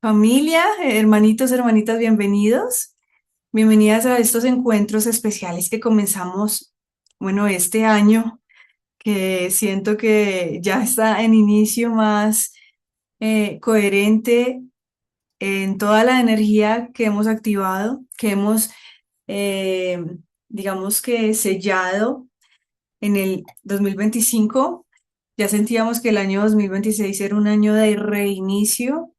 Familia, hermanitos, hermanitas, bienvenidos. Bienvenidas a estos encuentros especiales que comenzamos, bueno, este año, que siento que ya está en inicio más coherente en toda la energía que hemos activado, que hemos, eh, digamos que sellado en el 2025. Ya sentíamos que el año 2026 era un año de reinicio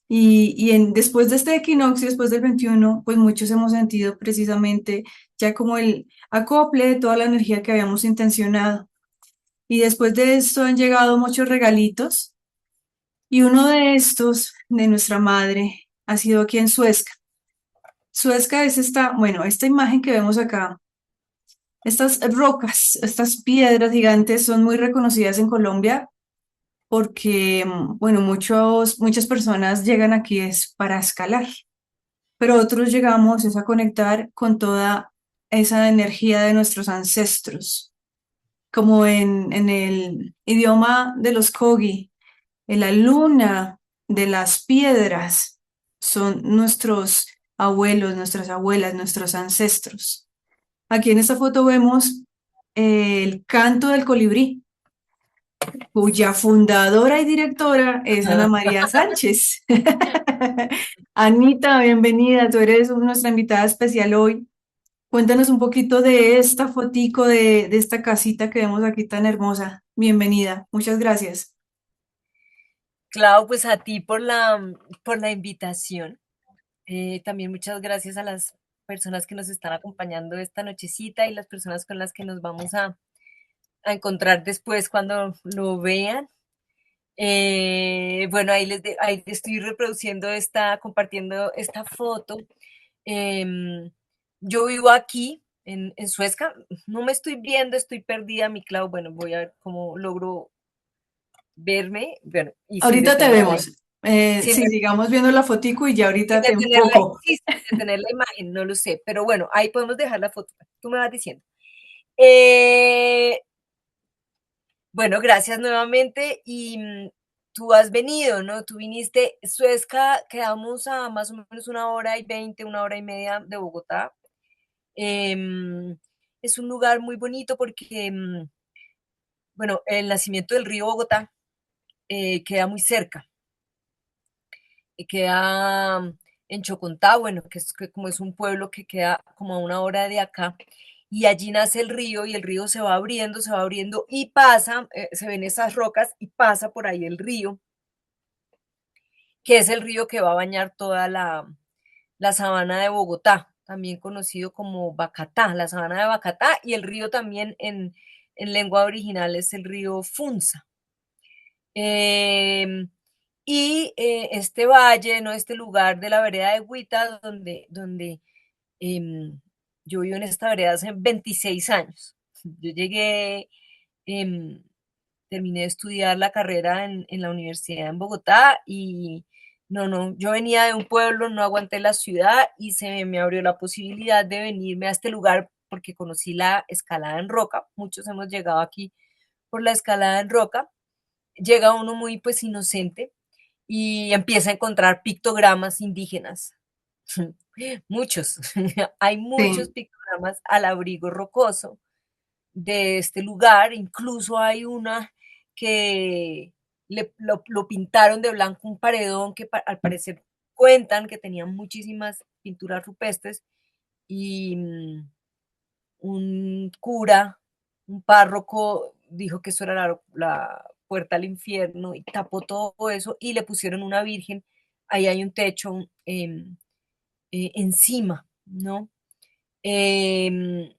después de este equinoccio, después del 21, pues muchos hemos sentido precisamente ya como el acople de toda la energía que habíamos intencionado. Y después de esto han llegado muchos regalitos y uno de estos de nuestra madre ha sido aquí en Suezca. Suezca es esta imagen que vemos acá. Estas rocas, estas piedras gigantes son muy reconocidas en Colombia porque, bueno, muchas personas llegan aquí es para escalar. Pero otros llegamos es a conectar con toda esa energía de nuestros ancestros, como en el idioma de los Kogi, en la luna de las piedras son nuestros abuelos, nuestras abuelas, nuestros ancestros. Aquí en esta foto vemos el canto del colibrí, cuya fundadora y directora es Ana María Sánchez. Anita, bienvenida, tú eres nuestra invitada especial hoy. Cuéntanos un poquito de esta fotico de esta casita que vemos aquí tan hermosa. Bienvenida, muchas gracias. Clau, pues a ti por la invitación. También muchas gracias a las personas que nos están acompañando esta nochecita y las personas con las que nos vamos a encontrar después cuando lo vean. Bueno, ahí estoy reproduciendo compartiendo esta foto. Em, yo vivo aquí en Suezca. No me estoy viendo, estoy perdida, mi Clau. Bueno, voy a ver cómo logro verme. Bueno, y sin Ahorita te detener la, vemos. sin Sí, sigamos viendo la fotico y ya sin ahorita te detenerla, enfoco. sí, sin detener la imagen, no lo sé, pero bueno, ahí podemos dejar la foto. Tú me vas diciendo. Bueno, gracias nuevamente y tú has venido, ¿no? Tú viniste, Suezca, quedamos a más o menos 1 hora y 20, 1 hora y media de Bogotá. Em, es un lugar muy bonito porque, bueno, el nacimiento del río Bogotá queda muy cerca, queda en Chocontá, bueno, que como es un pueblo que queda como a 1 hora de acá, y allí nace el río y el río se va abriendo y pasa, se ven esas rocas y pasa por ahí el río, que es el río que va a bañar toda la sabana de Bogotá, también conocido como Bacatá, la sabana de Bacatá, y el río también en lengua original es el río Funza. Em, este valle, ¿no? Este lugar de la vereda de Huita, donde em, yo vivo en esta vereda hace 26 años. Yo llegué, em, terminé de estudiar la carrera en la universidad en Bogotá y no, yo venía de un pueblo, no aguanté la ciudad y se me abrió la posibilidad de venirme a este lugar porque conocí la escalada en roca. Muchos hemos llegado aquí por la escalada en roca. Llega uno muy pues inocente y empieza a encontrar pictogramas indígenas. Muchos, hay muchos Sí, pictogramas al abrigo rocoso de este lugar, incluso hay una que lo pintaron de blanco un paredón que al parecer cuentan que tenía muchísimas pinturas rupestres y un cura, un párroco, dijo que eso era la puerta al infierno y tapó todo eso y le pusieron una virgen, ahí hay un techo encima, ¿no? Eh,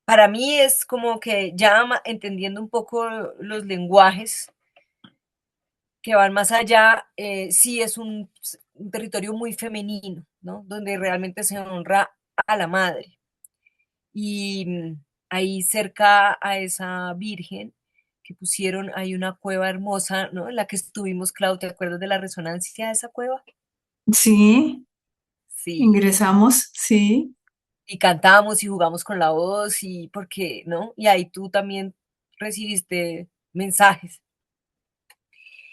para mí es como que ya entendiendo un poco los lenguajes que van más allá, sí es un territorio muy femenino, ¿no? Donde realmente se honra a la madre. Y ahí cerca a esa virgen que pusieron, hay una cueva hermosa, ¿no? En la que estuvimos, Claudia, ¿te acuerdas de la resonancia de esa cueva? sí, Sí, ingresamos, sí. y cantamos y jugamos con la voz y porque, ¿no? Y ahí tú también recibiste mensajes.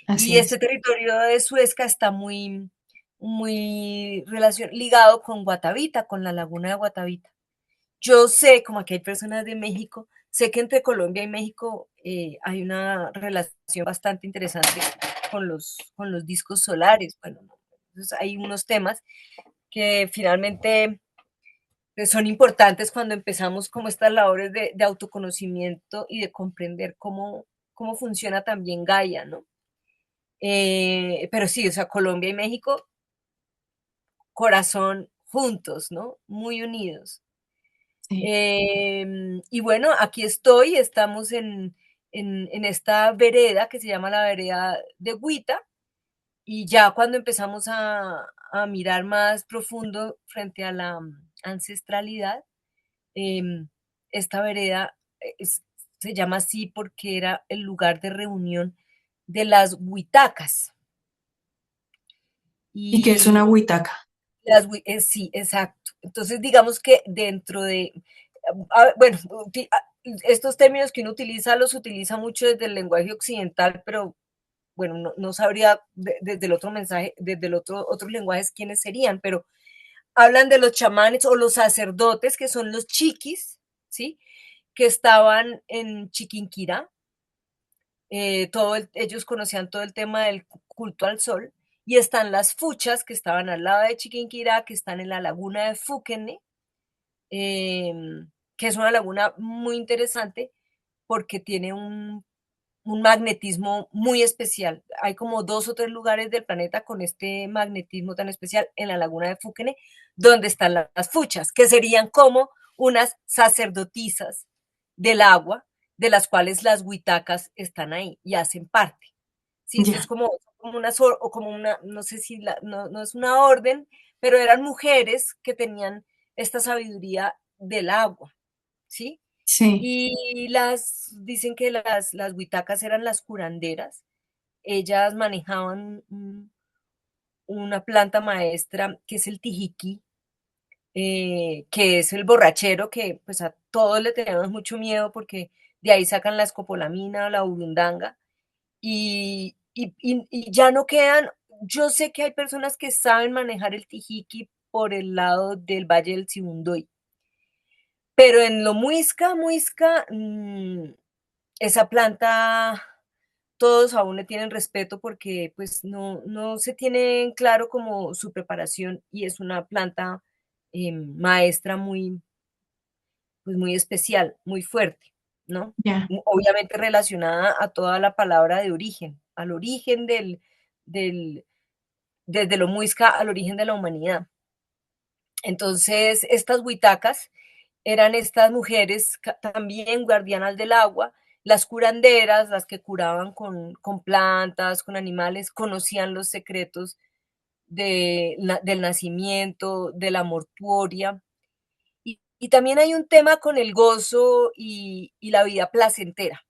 así Y este es. territorio de Suezca está ligado con Guatavita, con la laguna de Guatavita. Yo sé, como aquí hay personas de México, sé que entre Colombia y México hay una relación bastante interesante con los discos solares. Bueno, entonces hay unos temas que finalmente son importantes cuando empezamos como estas labores de autoconocimiento y de comprender cómo funciona también Gaia, ¿no? Pero sí, o sea, Colombia y México, corazón juntos, ¿no? Muy unidos. Sí. Y bueno, aquí estoy, estamos en esta vereda que se llama la vereda de Huita, y ya cuando empezamos a mirar más profundo frente a la ancestralidad, em, esta vereda se llama así porque era el lugar de reunión de las huitacas. ¿Y qué es una Y huitaca? sí, exacto. Entonces, digamos que dentro de, bueno, estos términos que uno utiliza los utiliza mucho desde el lenguaje occidental, pero bueno, no sabría desde el otro mensaje, desde el otros lenguajes quiénes serían, pero hablan de los chamanes o los sacerdotes, que son los chiquis, ¿sí? Que estaban en Chiquinquirá. Ellos conocían todo el tema del culto al sol. Y están las fuchas, que estaban al lado de Chiquinquirá, que están en la laguna de Fuquene, eh, que es una laguna muy interesante porque tiene un magnetismo muy especial. Hay como 2 o 3 lugares del planeta con este magnetismo tan especial en la laguna de Fuquene, donde están las fuchas, que serían como unas sacerdotisas del agua, de las cuales las huitacas están ahí y hacen parte. Sí, esto es Ya, como una, o como una, no sé si no es una orden, pero eran mujeres que tenían esta sabiduría del agua, ¿sí? sí, Y dicen que las huitacas eran las curanderas. Ellas manejaban una planta maestra que es el tijiquí, que es el borrachero, que pues a todos le tenemos mucho miedo porque de ahí sacan la escopolamina, la burundanga, y ya no quedan. Yo sé que hay personas que saben manejar el tijiquí por el lado del Valle del Sibundoy, pero en lo muisca, muisca, esa planta todos aún le tienen respeto porque pues no se tiene en claro como su preparación, y es una planta maestra pues muy especial, muy fuerte, ¿no? ya, Obviamente relacionada a toda la palabra de origen, al origen del desde lo muisca al origen de la humanidad. Entonces, estas huitacas eran estas mujeres también guardianas del agua, las curanderas, las que curaban con plantas, con animales, conocían los secretos del nacimiento, de la mortuoria. Y también hay un tema con el gozo y la vida placentera,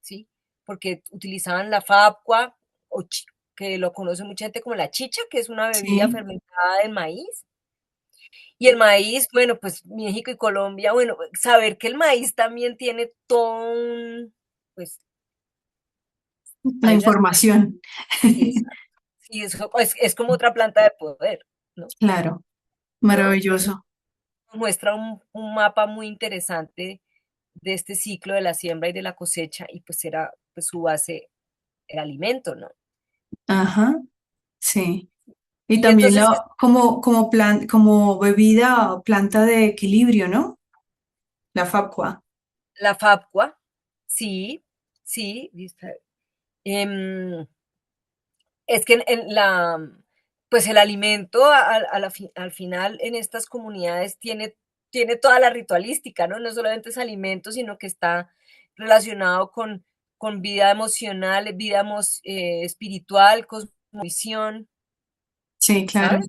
¿sí? Porque utilizaban la fabcua, que lo conoce mucha gente como la chicha, que es una bebida sí, fermentada del maíz. Y el maíz, bueno, pues México y Colombia, bueno, saber que el maíz también tiene todo pues la hay unas, información. sí, sí, es como otra planta de poder, ¿no? Claro, ¿No? Entonces maravilloso. muestra un mapa muy interesante de este ciclo de la siembra y de la cosecha, y pues era pues su base el alimento, ¿no? Ajá, sí. Y Y también entonces como bebida o planta de equilibrio, ¿no? La facua. la fabcua, sí, sí, em, es que pues el alimento al final en estas comunidades tiene toda la ritualística, ¿no? No solamente es alimento, sino que está relacionado con vida emocional, vida espiritual, cosmovisión, Sí, claro, ¿sabes?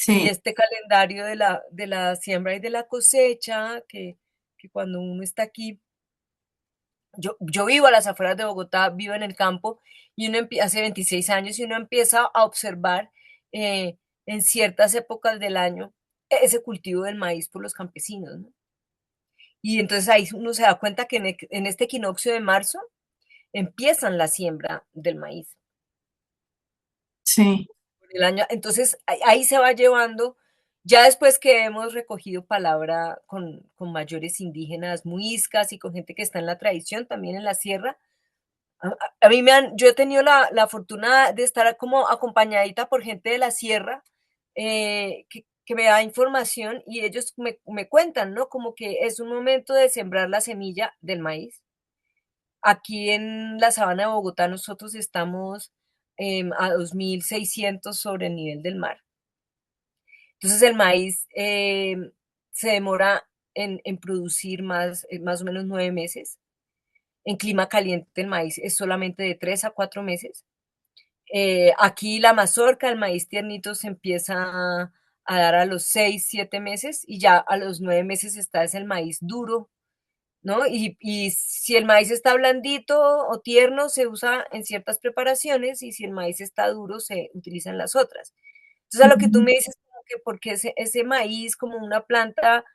Y sí, este calendario de la siembra y de la cosecha, que cuando uno está aquí, yo vivo a las afueras de Bogotá, vivo en el campo, y hace 26 años, y uno empieza a observar en ciertas épocas del año ese cultivo del maíz por los campesinos, ¿no? Y entonces ahí uno se da cuenta que en este equinoccio de marzo empiezan la siembra del maíz. Sí. el año. Entonces, ahí se va llevando, ya después que hemos recogido palabra con mayores indígenas, muiscas y con gente que está en la tradición, también en la sierra, a mí yo he tenido la fortuna de estar como acompañadita por gente de la sierra que me da información y ellos me cuentan, ¿no? Como que es un momento de sembrar la semilla del maíz. Aquí en la sabana de Bogotá nosotros estamos a 2.600 sobre el nivel del mar. Entonces el maíz se demora en producir más o menos 9 meses. En clima caliente el maíz es solamente de 3 a 4 meses. Aquí la mazorca, el maíz tiernito se empieza a dar a los 6, 7 meses y ya a los 9 meses está es el maíz duro, ¿no? Y si el maíz está blandito o tierno, se usa en ciertas preparaciones y si el maíz está duro, se utiliza en las otras. Entonces, a lo que tú me dices, como que porque ese maíz como una planta,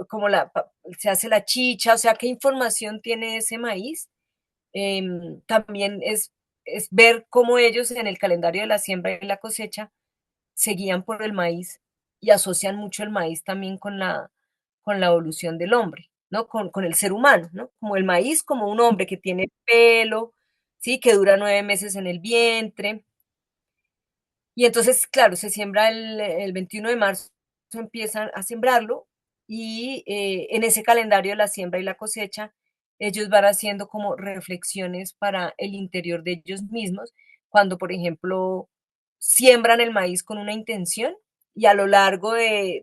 como se hace la chicha, o sea, ¿qué información tiene ese maíz? También es ver cómo ellos en el calendario de la siembra y la cosecha se guían por el maíz y asocian mucho el maíz también con la evolución del hombre, ¿no? Con el ser humano, ¿no? Como el maíz, como un hombre que tiene pelo, ¿sí? Que dura 9 meses en el vientre. Y entonces, claro, se siembra el 21 de marzo, empiezan a sembrarlo y en ese calendario de la siembra y la cosecha, ellos van haciendo como reflexiones para el interior de ellos mismos, cuando, por ejemplo, siembran el maíz con una intención y a lo largo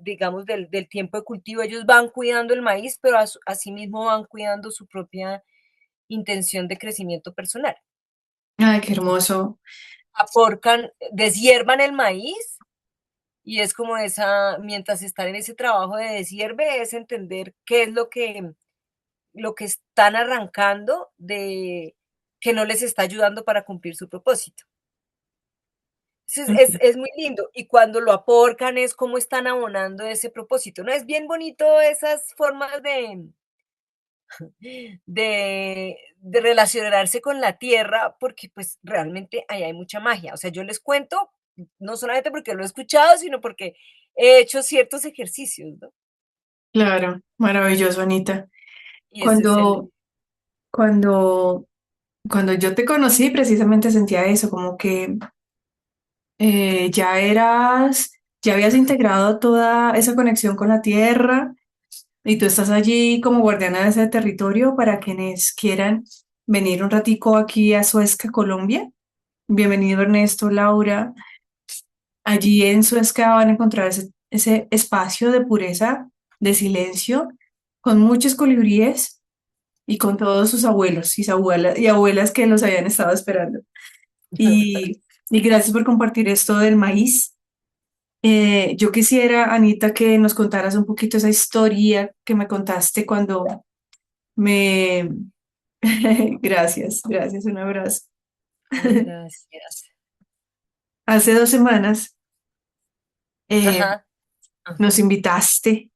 digamos, del tiempo de cultivo, ellos van cuidando el maíz, pero asimismo van cuidando su propia intención de crecimiento personal. Ay, qué hermoso. Aporcan, deshiervan el maíz y es como mientras están en ese trabajo de deshierve, es entender qué es lo que están arrancando que no les está ayudando para cumplir su propósito. Entonces es muy lindo y cuando lo aporcan es como están abonando ese propósito, ¿no? Es bien bonito esas formas de relacionarse con la tierra porque pues realmente ahí hay mucha magia. O sea, yo les cuento, no solamente porque lo he escuchado, sino porque he hecho ciertos ejercicios, ¿no? Claro, maravilloso, Anita. Y ese es Cuando, cuando, cuando yo te conocí, precisamente sentía eso, como que ya habías integrado toda esa conexión con la tierra y tú estás allí como guardiana de ese territorio para quienes quieran venir un ratico aquí a Suezca, Colombia. Bienvenido Ernesto, Laura. Allí en Suezca van a encontrar ese espacio de pureza, de silencio, con muchos colibríes y con todos sus abuelos y abuelas, y abuelas que los habían estado esperando. Y gracias por compartir esto del maíz. Yo quisiera, Anita, que nos contaras un poquito esa historia que me contaste cuando me... Gracias, gracias, un abrazo. Ay, gracias. Hace 2 semanas eh, Ajá. Ajá. nos invitaste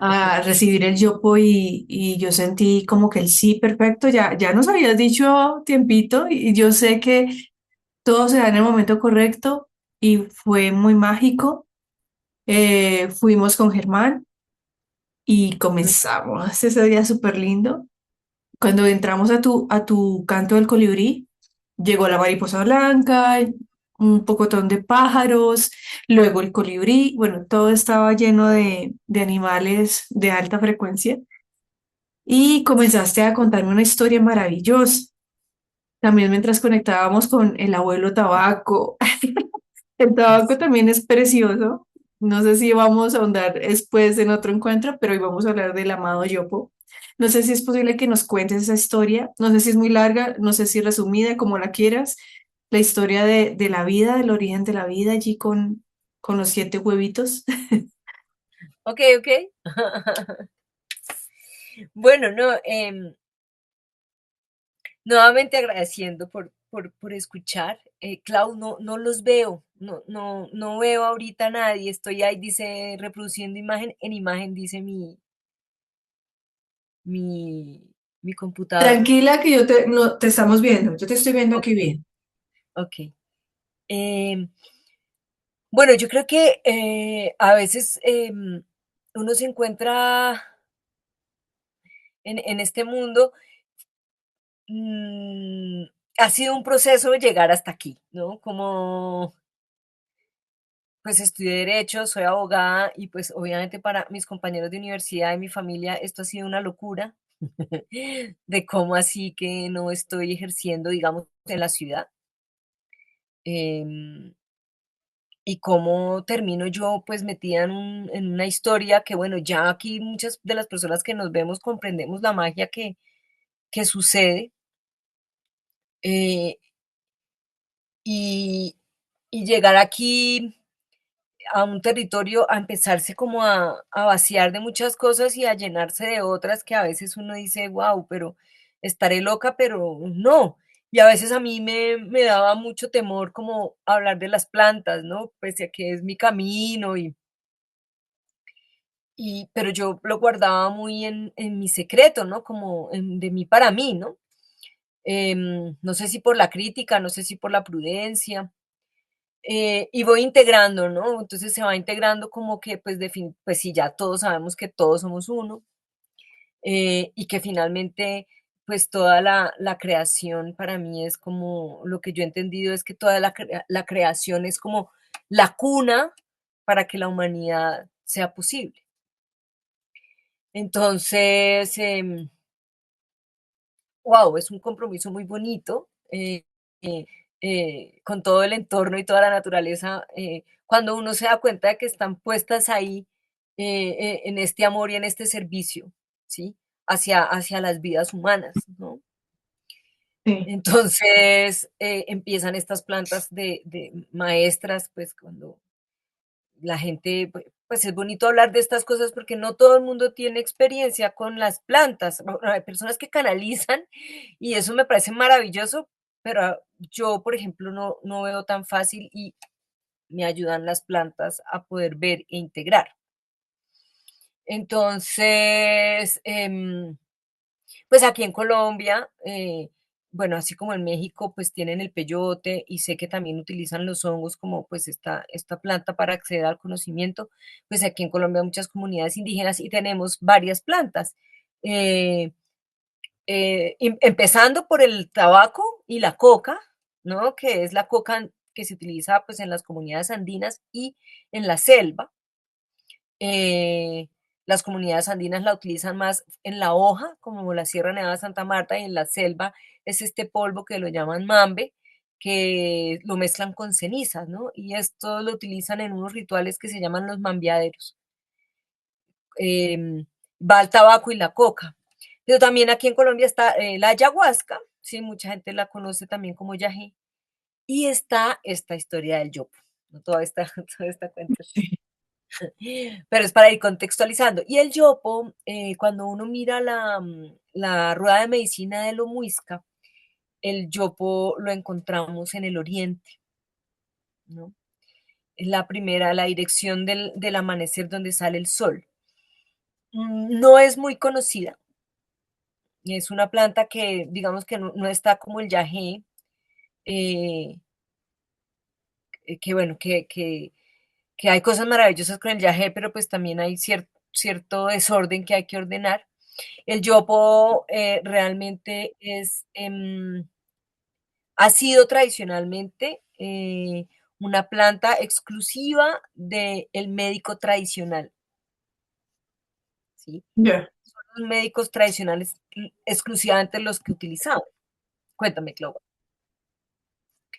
Ah, a recibir el yopo y yo sentí como que el sí, perfecto, ya nos habías dicho tiempito y yo sé que todo se da en el momento correcto y fue muy mágico. Fuimos con Germán y comenzamos ese día súper lindo. Cuando entramos a tu canto del colibrí, llegó la mariposa blanca, un pocotón de pájaros, luego el colibrí, bueno, todo estaba lleno de animales de alta frecuencia y comenzaste a contarme una historia maravillosa. También mientras conectábamos con el abuelo tabaco. El tabaco también es precioso. No sé si vamos a ahondar después en otro encuentro, pero hoy vamos a hablar del amado Yopo. No sé si es posible que nos cuentes esa historia. No sé si es muy larga, no sé si resumida, como la quieras. La historia de la vida, del origen de la vida allí con los 7 huevitos. ok, ok. Bueno, no, nuevamente agradeciendo por escuchar. Clau, no los veo, no veo ahorita a nadie. Estoy ahí, dice, reproduciendo imagen. En imagen dice mi, mi computador. Tranquila que no, te estamos viendo. Yo te estoy viendo Ok, aquí bien. ok. Eh, bueno, yo creo que a veces uno se encuentra en este mundo. mm, ha sido un proceso llegar hasta aquí, ¿no? Como pues estudié derecho, soy abogada y pues obviamente para mis compañeros de universidad y mi familia esto ha sido una locura de cómo así que no estoy ejerciendo, digamos, en la ciudad. em, y cómo termino yo pues metida en una historia que bueno, ya aquí muchas de las personas que nos vemos comprendemos la magia que sucede. eh, y, y llegar aquí a un territorio a empezarse como a vaciar de muchas cosas y a llenarse de otras que a veces uno dice, wow, pero estaré loca, pero no. Y a veces a mí me daba mucho temor como hablar de las plantas, ¿no? Pese a que es mi camino pero yo lo guardaba muy en mi secreto, ¿no? Como de mí para mí, ¿no? No sé si por la crítica, no sé si por la prudencia, y voy integrando, ¿no? Entonces se va integrando como que, pues, pues sí, ya todos sabemos que todos somos uno, y que finalmente, pues toda la creación para mí es como, lo que yo he entendido es que toda la creación es como la cuna para que la humanidad sea posible. Entonces, wow, es un compromiso muy bonito eh, con todo el entorno y toda la naturaleza, cuando uno se da cuenta de que están puestas ahí en este amor y en este servicio, ¿sí? Hacia las vidas humanas, ¿no? Sí, Entonces empiezan estas plantas de maestras, pues cuando la gente, pues es bonito hablar de estas cosas porque no todo el mundo tiene experiencia con las plantas. Bueno, hay personas que canalizan y eso me parece maravilloso, pero yo, por ejemplo, no veo tan fácil y me ayudan las plantas a poder ver e integrar. Entonces, pues aquí en Colombia, bueno, así como en México, pues tienen el peyote y sé que también utilizan los hongos como pues esta planta para acceder al conocimiento. Pues aquí en Colombia hay muchas comunidades indígenas y tenemos varias plantas. eh, Empezando por el tabaco y la coca, ¿no? Que es la coca que se utiliza pues en las comunidades andinas y en la selva. eh, las comunidades andinas la utilizan más en la hoja, como la Sierra Nevada de Santa Marta, y en la selva es este polvo que lo llaman mambe, que lo mezclan con cenizas, ¿no? Y esto lo utilizan en unos rituales que se llaman los mambiaderos. Eh, Va el tabaco y la coca. Pero también aquí en Colombia está la ayahuasca, sí, mucha gente la conoce también como yagé, y está esta historia del yopo, ¿no? Toda esta cuenta. sí, Pero es para ir contextualizando. Y el yopo, cuando uno mira la rueda de medicina de lo muisca, el yopo lo encontramos en el oriente, ¿no? Es la primera, la dirección del amanecer donde sale el sol. No es muy conocida, es una planta que digamos que no está como el yagé, eh, que bueno, que hay cosas maravillosas con el yagé, pero pues también hay cierto desorden que hay que ordenar. El yopo realmente ha sido tradicionalmente una planta exclusiva del médico tradicional, ¿sí? ya. Son los médicos tradicionales exclusivamente los que utilizaban. Cuéntame, Clau,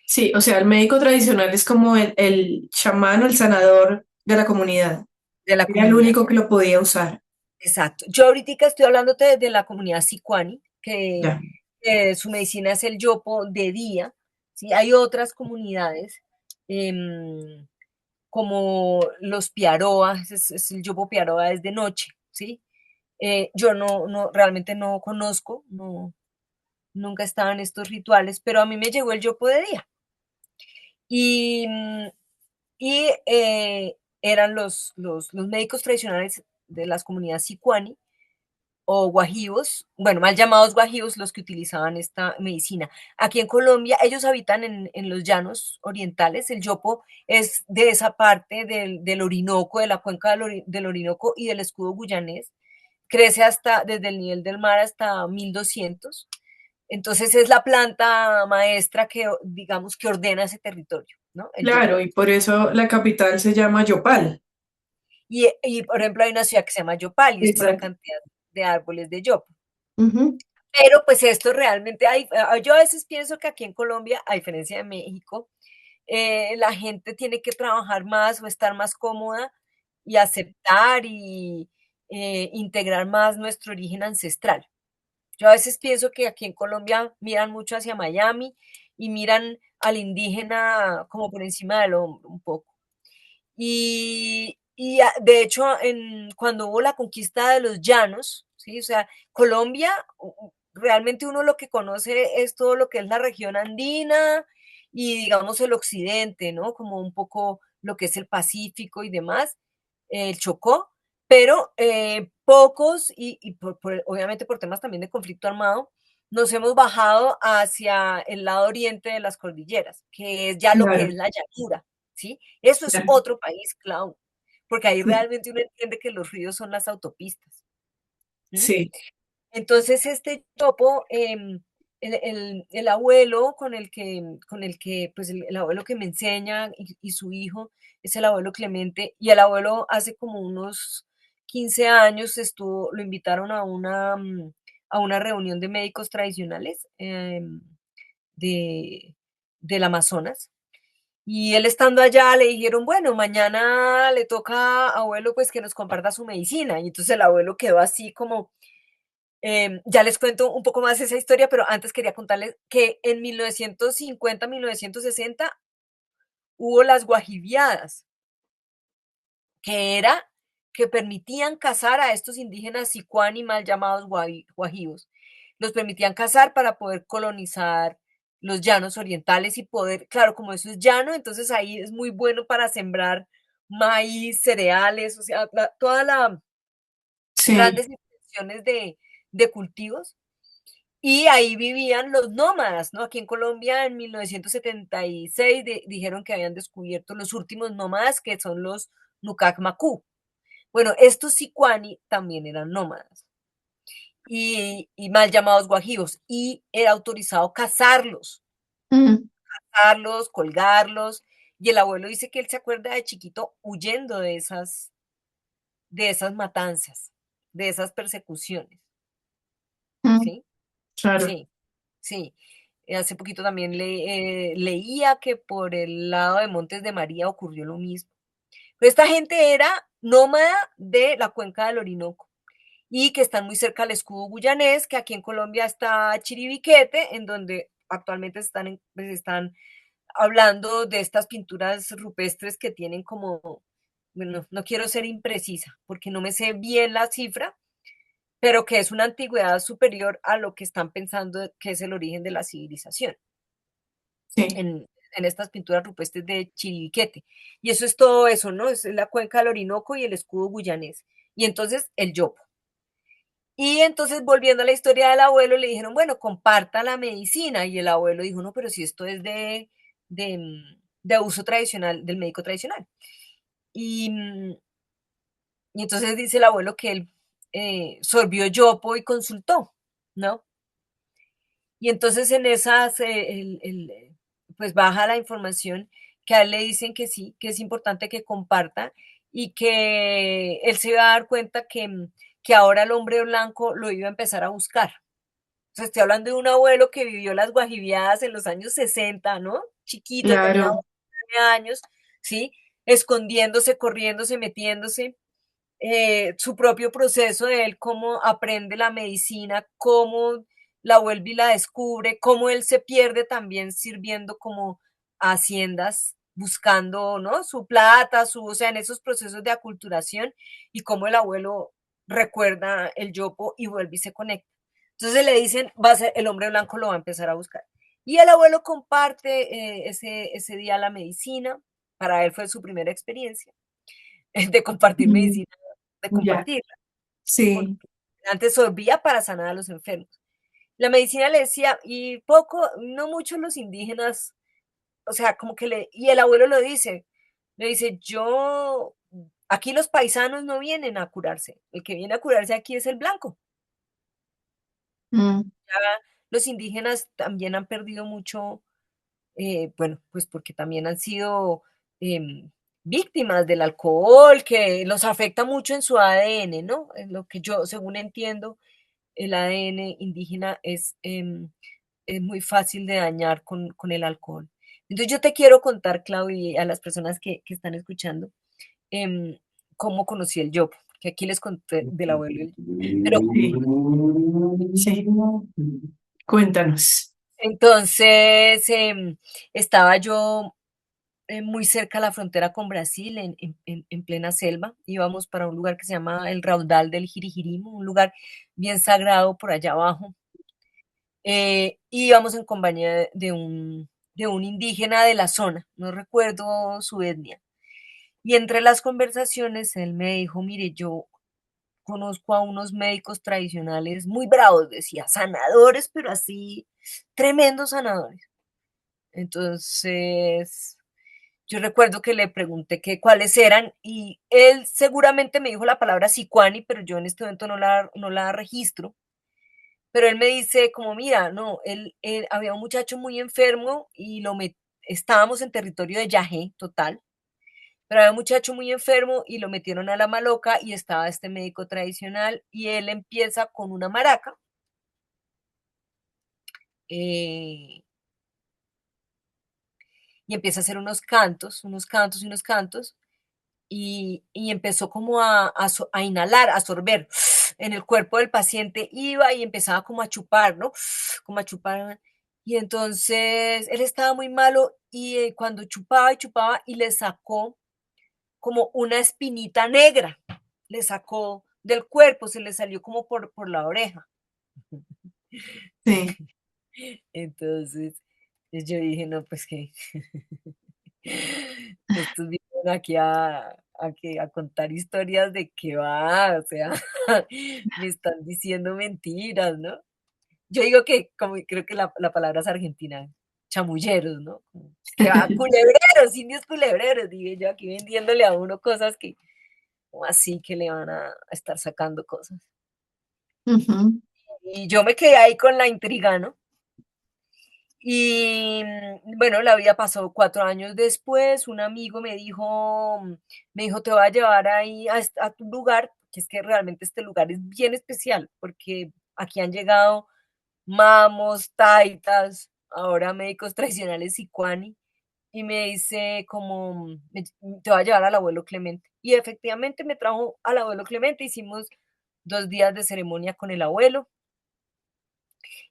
Sí, o sea, el médico tradicional es como el chamán o el sanador de la comunidad. de la Era el comunidad. único que lo podía usar. Exacto. Yo ahorita estoy hablándote de la comunidad sicuani, Ya, su medicina es el yopo de día, ¿sí? Hay otras comunidades, em, como los piaroa, es el yopo piaroa es de noche, ¿sí? Yo realmente no conozco, nunca estaba en estos rituales, pero a mí me llegó el yopo de día. Y, eran los médicos tradicionales de las comunidades sicuani o guajivos, bueno, mal llamados guajivos, los que utilizaban esta medicina. Aquí en Colombia, ellos habitan en los llanos orientales. El yopo es de esa parte del Orinoco, de la cuenca del Orinoco y del escudo guyanés. Crece hasta, desde el nivel del mar hasta 1200. Entonces es la planta maestra que, digamos, que ordena ese territorio, ¿no? El yopo. Claro, y por eso la capital se llama Yopal. Y, por ejemplo, hay una ciudad que se llama Yopal y es por la Exacto. cantidad de árboles de yopo. Ujú. Pero pues esto realmente hay, yo a veces pienso que aquí en Colombia, a diferencia de México, la gente tiene que trabajar más o estar más cómoda y aceptar y integrar más nuestro origen ancestral. Yo a veces pienso que aquí en Colombia miran mucho hacia Miami y miran al indígena como por encima del hombro un poco. De hecho, cuando hubo la conquista de los llanos, ¿sí? O sea, Colombia, realmente uno lo que conoce es todo lo que es la región andina y digamos el occidente, ¿no? Como un poco lo que es el Pacífico y demás, el Chocó, pero pocos, obviamente por temas también de conflicto armado, nos hemos bajado hacia el lado oriente de las cordilleras, que es ya lo que Claro, es la llanura. ¿Sí? Eso es claro. otro país, Clau, porque ahí Sí, realmente uno entiende que los ríos son las autopistas. ¿M? sí, Entonces, este topo, el abuelo con el que pues el abuelo que me enseña y su hijo es el abuelo Clemente, y el abuelo hace como unos 15 años lo invitaron a una reunión de médicos tradicionales de, del Amazonas. Y él estando allá le dijeron, bueno, mañana le toca a abuelo pues que nos comparta su medicina. Y entonces el abuelo quedó así como, ya les cuento un poco más esa historia, pero antes quería contarles que en 1950, 1960 hubo las guajibiadas, que era que permitían cazar a estos indígenas sicuani mal llamados guajivos. Los permitían cazar para poder colonizar los llanos orientales y poder, claro, como eso es llano, entonces ahí es muy bueno para sembrar maíz, cereales, o sea, todas las sí. grandes extensiones de cultivos. Y ahí vivían los nómadas, ¿no? Aquí en Colombia en 1976 dijeron que habían descubierto los últimos nómadas, que son los Nucac Macú. Bueno, estos Sicuani también eran nómadas y mal llamados guajivos, y era autorizado Mm, cazarlos, colgarlos, y el abuelo dice que él se acuerda de chiquito huyendo de esas matanzas, de esas persecuciones, mm, ¿sí? claro. Sí, sí. Hace poquito también leía que por el lado de Montes de María ocurrió lo mismo. Pero esta gente era nómada de la cuenca del Orinoco y que están muy cerca al escudo guyanés, que aquí en Colombia está Chiribiquete, en donde actualmente pues están hablando de estas pinturas rupestres que tienen como, bueno, no quiero ser imprecisa porque no me sé bien la cifra, pero que es una antigüedad superior a lo que están pensando que es el origen de la civilización Sí. en estas pinturas rupestres de Chiribiquete. Y eso es todo eso, ¿no? Es la cuenca del Orinoco y el escudo guyanés. Y entonces el yopo. Y entonces, volviendo a la historia del abuelo, le dijeron, bueno, comparta la medicina. Y el abuelo dijo, no, pero si esto es de uso tradicional, del médico tradicional. Y, y entonces dice el abuelo que él sorbió yopo y consultó, ¿no? Y entonces en esas, pues baja la información que a él le dicen que sí, que es importante que comparta y que él se iba a dar cuenta que ahora el hombre blanco lo iba a empezar a buscar. O sea, estoy hablando de un abuelo que vivió las guajibiadas en los años 60, ¿no? Chiquito, tenía Claro. 9 años, ¿sí? Escondiéndose, corriéndose, metiéndose su propio proceso de él, cómo aprende la medicina, cómo la vuelve y la descubre, cómo él se pierde también sirviendo como a haciendas, buscando, ¿no? Su plata, o sea, en esos procesos de aculturación y cómo el abuelo recuerda el yopo y vuelve y se conecta. Entonces le dicen, va a ser, el hombre blanco lo va a empezar a buscar. Y el abuelo comparte ese día la medicina, para él fue su primera experiencia de compartir Mm, medicina, de ya. compartirla. Sí. Antes sorbía para sanar a los enfermos. La medicina le decía, y poco, no muchos los indígenas, o sea, como que y el abuelo le dice, yo, aquí los paisanos no vienen a curarse, el que viene a curarse aquí es el blanco. Mm, Ya los indígenas también han perdido mucho, bueno, pues porque también han sido víctimas del alcohol, que los afecta mucho en su ADN, ¿no? En lo que yo, según entiendo, el ADN indígena es muy fácil de dañar con el alcohol. Entonces yo te quiero contar, Claudia, y a las personas que están escuchando, em, cómo conocí el yopo, que aquí les conté del abuelo y el yopo. Pero sí, sí. Cuéntanos. entonces estaba yo muy cerca a la frontera con Brasil, en plena selva. Íbamos para un lugar que se llama el Raudal del Jirijirimo, un lugar bien sagrado por allá abajo. Y íbamos en compañía de un indígena de la zona, no recuerdo su etnia. Y entre las conversaciones él me dijo, mire, yo conozco a unos médicos tradicionales muy bravos, decía, sanadores, pero así, tremendos sanadores. Entonces, yo recuerdo que le pregunté que cuáles eran y él seguramente me dijo la palabra sicuani, pero yo en este momento no la registro. Pero él me dice como, mira, no, él había un muchacho muy enfermo y estábamos en territorio de Yajé, total, pero había un muchacho muy enfermo y lo metieron a la maloca y estaba este médico tradicional y él empieza con una maraca eh, y empieza a hacer unos cantos y unos cantos y empezó como a inhalar, a sorber en el cuerpo del paciente, iba y empezaba como a chupar, ¿no? Como a chupar. Y entonces él estaba muy malo y cuando chupaba y chupaba y le sacó como una espinita negra, le sacó del cuerpo, se le salió como por la oreja. Sí. Entonces yo dije, no, pues que estos vienen aquí a contar historias de qué va, o sea, me están diciendo mentiras, ¿no? Yo digo que, como creo que la palabra es argentina, chamulleros, ¿no? Como, que va, culebreros, indios culebreros, dije yo aquí vendiéndole a uno cosas que, como así que le van a estar sacando cosas. Ujú. Y yo me quedé ahí con la intriga, ¿no? Y bueno, la vida pasó 4 años después, un amigo me dijo, te voy a llevar ahí a tu lugar, que es que realmente este lugar es bien especial, porque aquí han llegado mamos, taitas, ahora médicos tradicionales sicuani, y me dice como, te voy a llevar al abuelo Clemente. Y efectivamente me trajo al abuelo Clemente, hicimos 2 días de ceremonia con el abuelo.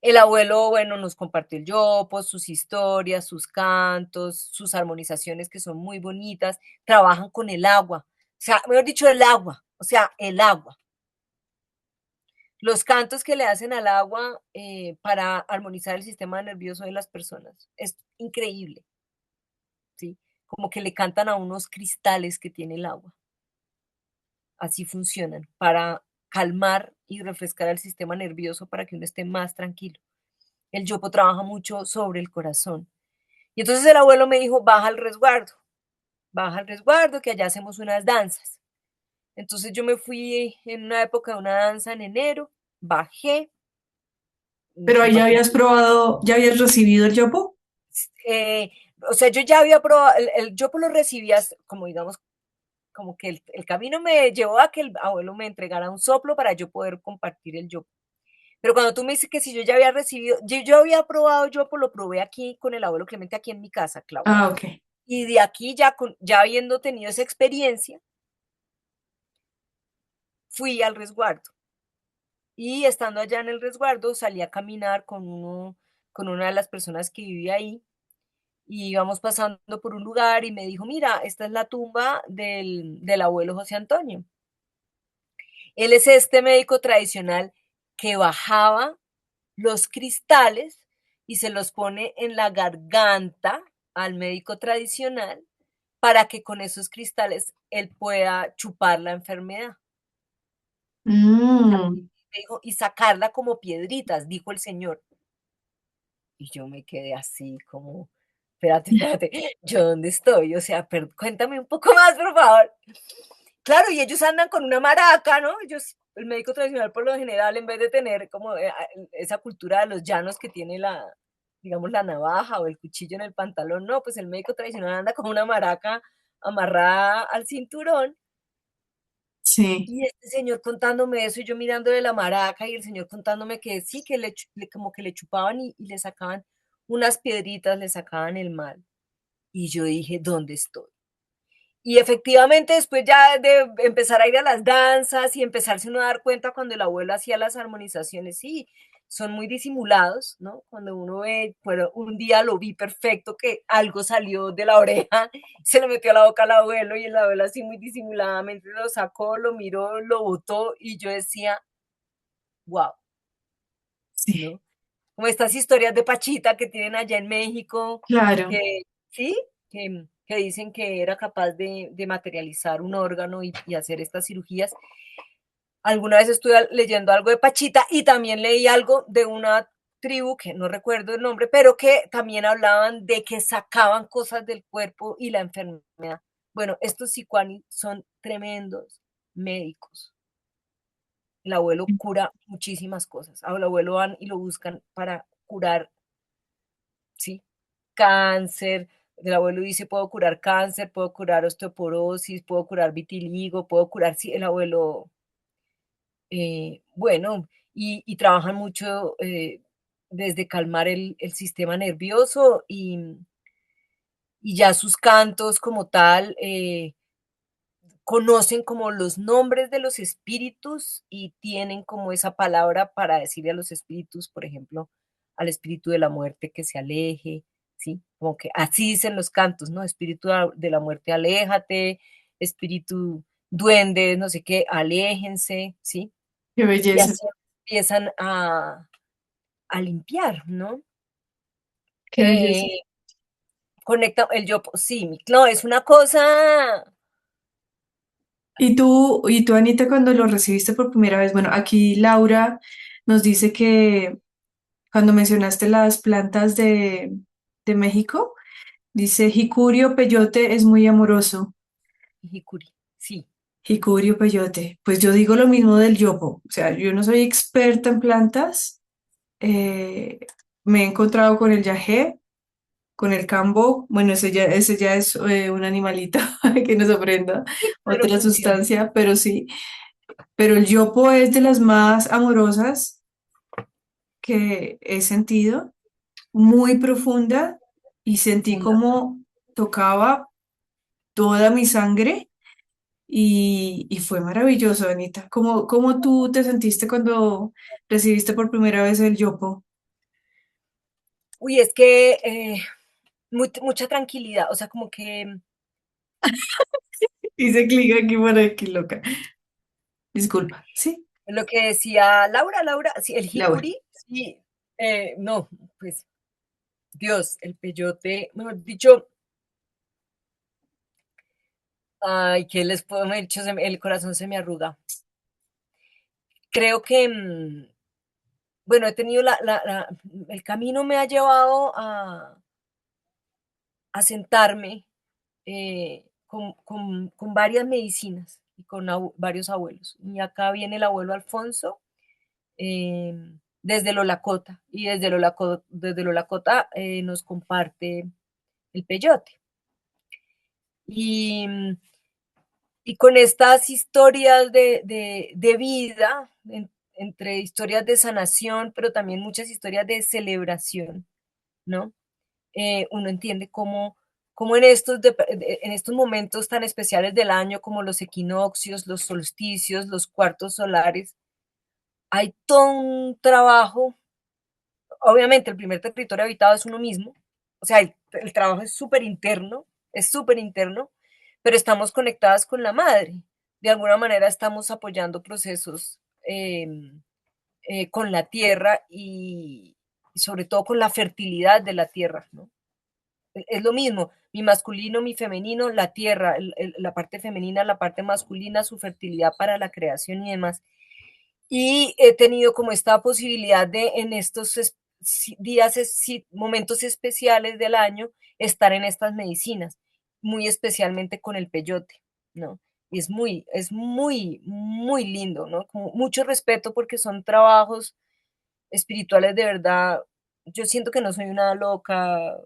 El abuelo, bueno, nos compartió el yopo, sus historias, sus cantos, sus armonizaciones que son muy bonitas, trabajan con el agua, o sea, mejor dicho, el agua, o sea, el agua. Los cantos que le hacen al agua para armonizar el sistema nervioso de las personas es increíble, ¿sí? Como que le cantan a unos cristales que tiene el agua. Así funcionan, para calmar y refrescar el sistema nervioso para que uno esté más tranquilo. El yopo trabaja mucho sobre el corazón. Y entonces el abuelo me dijo, baja al resguardo, que allá hacemos unas danzas. Entonces yo me fui en una época de una danza en enero, bajé, Pero ahí ya compartí. habías probado, ya habías recibido el yopo. eh, o sea, yo ya había probado, yo lo recibía como digamos, como que el camino me llevó a que el abuelo me entregara un soplo para yo poder compartir el yo. Pero cuando tú me dices que si yo ya había recibido, yo había probado yo, pues lo probé aquí con el abuelo Clemente, aquí en mi casa, Clau. Ah, ok. Y de aquí ya, ya habiendo tenido esa experiencia, fui al resguardo. Y estando allá en el resguardo, salí a caminar con una de las personas que vivía ahí y íbamos pasando por un lugar y me dijo, mira, esta es la tumba del abuelo José Antonio. Él es este médico tradicional que bajaba los cristales y se los pone en la garganta al médico tradicional para que con esos cristales él pueda chupar la enfermedad. Mm. me dijo, y sacarla como piedritas, dijo el Señor. Y yo me quedé así como, espérate, espérate, ¿yo dónde estoy? O sea, cuéntame un poco más, por favor. Claro, y ellos andan con una maraca, ¿no? Ellos, el médico tradicional por lo general, en vez de tener como esa cultura de los llanos que tiene digamos, la navaja o el cuchillo en el pantalón, no, pues el médico tradicional anda con una maraca amarrada al cinturón. Sí, Y este señor contándome eso, y yo mirándole la maraca, y el señor contándome que sí, que como que le chupaban y le sacaban unas piedritas, le sacaban el mal. Y yo dije, ¿dónde estoy? Y efectivamente, después ya de empezar a ir a las danzas y empezarse uno a dar cuenta cuando el abuelo hacía las armonizaciones, sí, son muy disimulados, ¿no? Cuando uno ve, bueno, un día lo vi perfecto, que algo salió de la oreja, se le metió a la boca al abuelo y el abuelo así muy disimuladamente lo sacó, lo miró, lo botó y yo decía, wow, sí, ¿no? Como estas historias de Pachita que tienen allá en México, claro. que sí, que dicen que era capaz de materializar un órgano y hacer estas cirugías. Alguna vez estuve leyendo algo de Pachita y también leí algo de una tribu, que no recuerdo el nombre, pero que también hablaban de que sacaban cosas del cuerpo y la enfermedad. Bueno, estos sicuanis son tremendos médicos. El abuelo cura muchísimas cosas. El abuelo van y lo buscan para curar, ¿sí? Cáncer. El abuelo dice, puedo curar cáncer, puedo curar osteoporosis, puedo curar vitiligo, puedo curar, sí, el abuelo, bueno, y trabajan mucho desde calmar el sistema nervioso y ya sus cantos como tal, conocen como los nombres de los espíritus y tienen como esa palabra para decirle a los espíritus, por ejemplo, al espíritu de la muerte que se aleje, ¿sí? Como que así dicen los cantos, ¿no? Espíritu de la muerte, aléjate, espíritu duende, no sé qué, aléjense, ¿sí? Qué Y belleza, así empiezan a limpiar, ¿no? qué belleza. Eh, conecta el yo, sí, no, es una cosa. Y tú, Anita, cuando lo recibiste por primera vez, bueno, aquí Laura nos dice que cuando mencionaste las plantas de México, dice Jicurio peyote es muy amoroso. Hikuri, sí, Jicurio peyote. Pues yo digo lo mismo del yopo. O sea, yo no soy experta en plantas. eh, Me he encontrado con el yagé, con el cambo. Bueno, ese ya es un animalito que nos ofrenda pero otra funciona. sustancia, pero sí. Pero el yopo es de las más amorosas que he sentido, muy profunda, y sentí Una, como tocaba toda mi sangre y fue maravilloso, Anita. ¿Cómo tú te sentiste cuando recibiste por primera vez el yopo? uy, es que mucha tranquilidad, o sea, como que Hice clic aquí para aquí, loca. Disculpa. Sí, lo que decía Laura, sí, el Laura. Hikuri, sí, no, pues Dios, el peyote, mejor dicho, ay, ¿qué les puedo haber dicho? El corazón se me arruga. Creo que, bueno, he tenido el camino me ha llevado a sentarme con varias medicinas y con varios abuelos. Y acá viene el abuelo Alfonso eh, desde Lolacota y desde Lolacota nos comparte el peyote. Y, y con estas historias de vida, entre historias de sanación, pero también muchas historias de celebración, ¿no? Uno entiende cómo en estos momentos tan especiales del año, como los equinoccios, los solsticios, los cuartos solares, hay todo un trabajo. Obviamente, el primer territorio habitado es uno mismo, o sea, el trabajo es súper interno, pero estamos conectadas con la madre. De alguna manera estamos apoyando procesos con la tierra y sobre todo con la fertilidad de la tierra, ¿no? Es lo mismo, mi masculino, mi femenino, la tierra, la parte femenina, la parte masculina, su fertilidad para la creación y demás. Y he tenido como esta posibilidad de en estos días, momentos especiales del año, estar en estas medicinas, muy especialmente con el peyote, ¿no? Y es muy, muy lindo, ¿no? Como mucho respeto porque son trabajos espirituales de verdad. Yo siento que no soy una loca,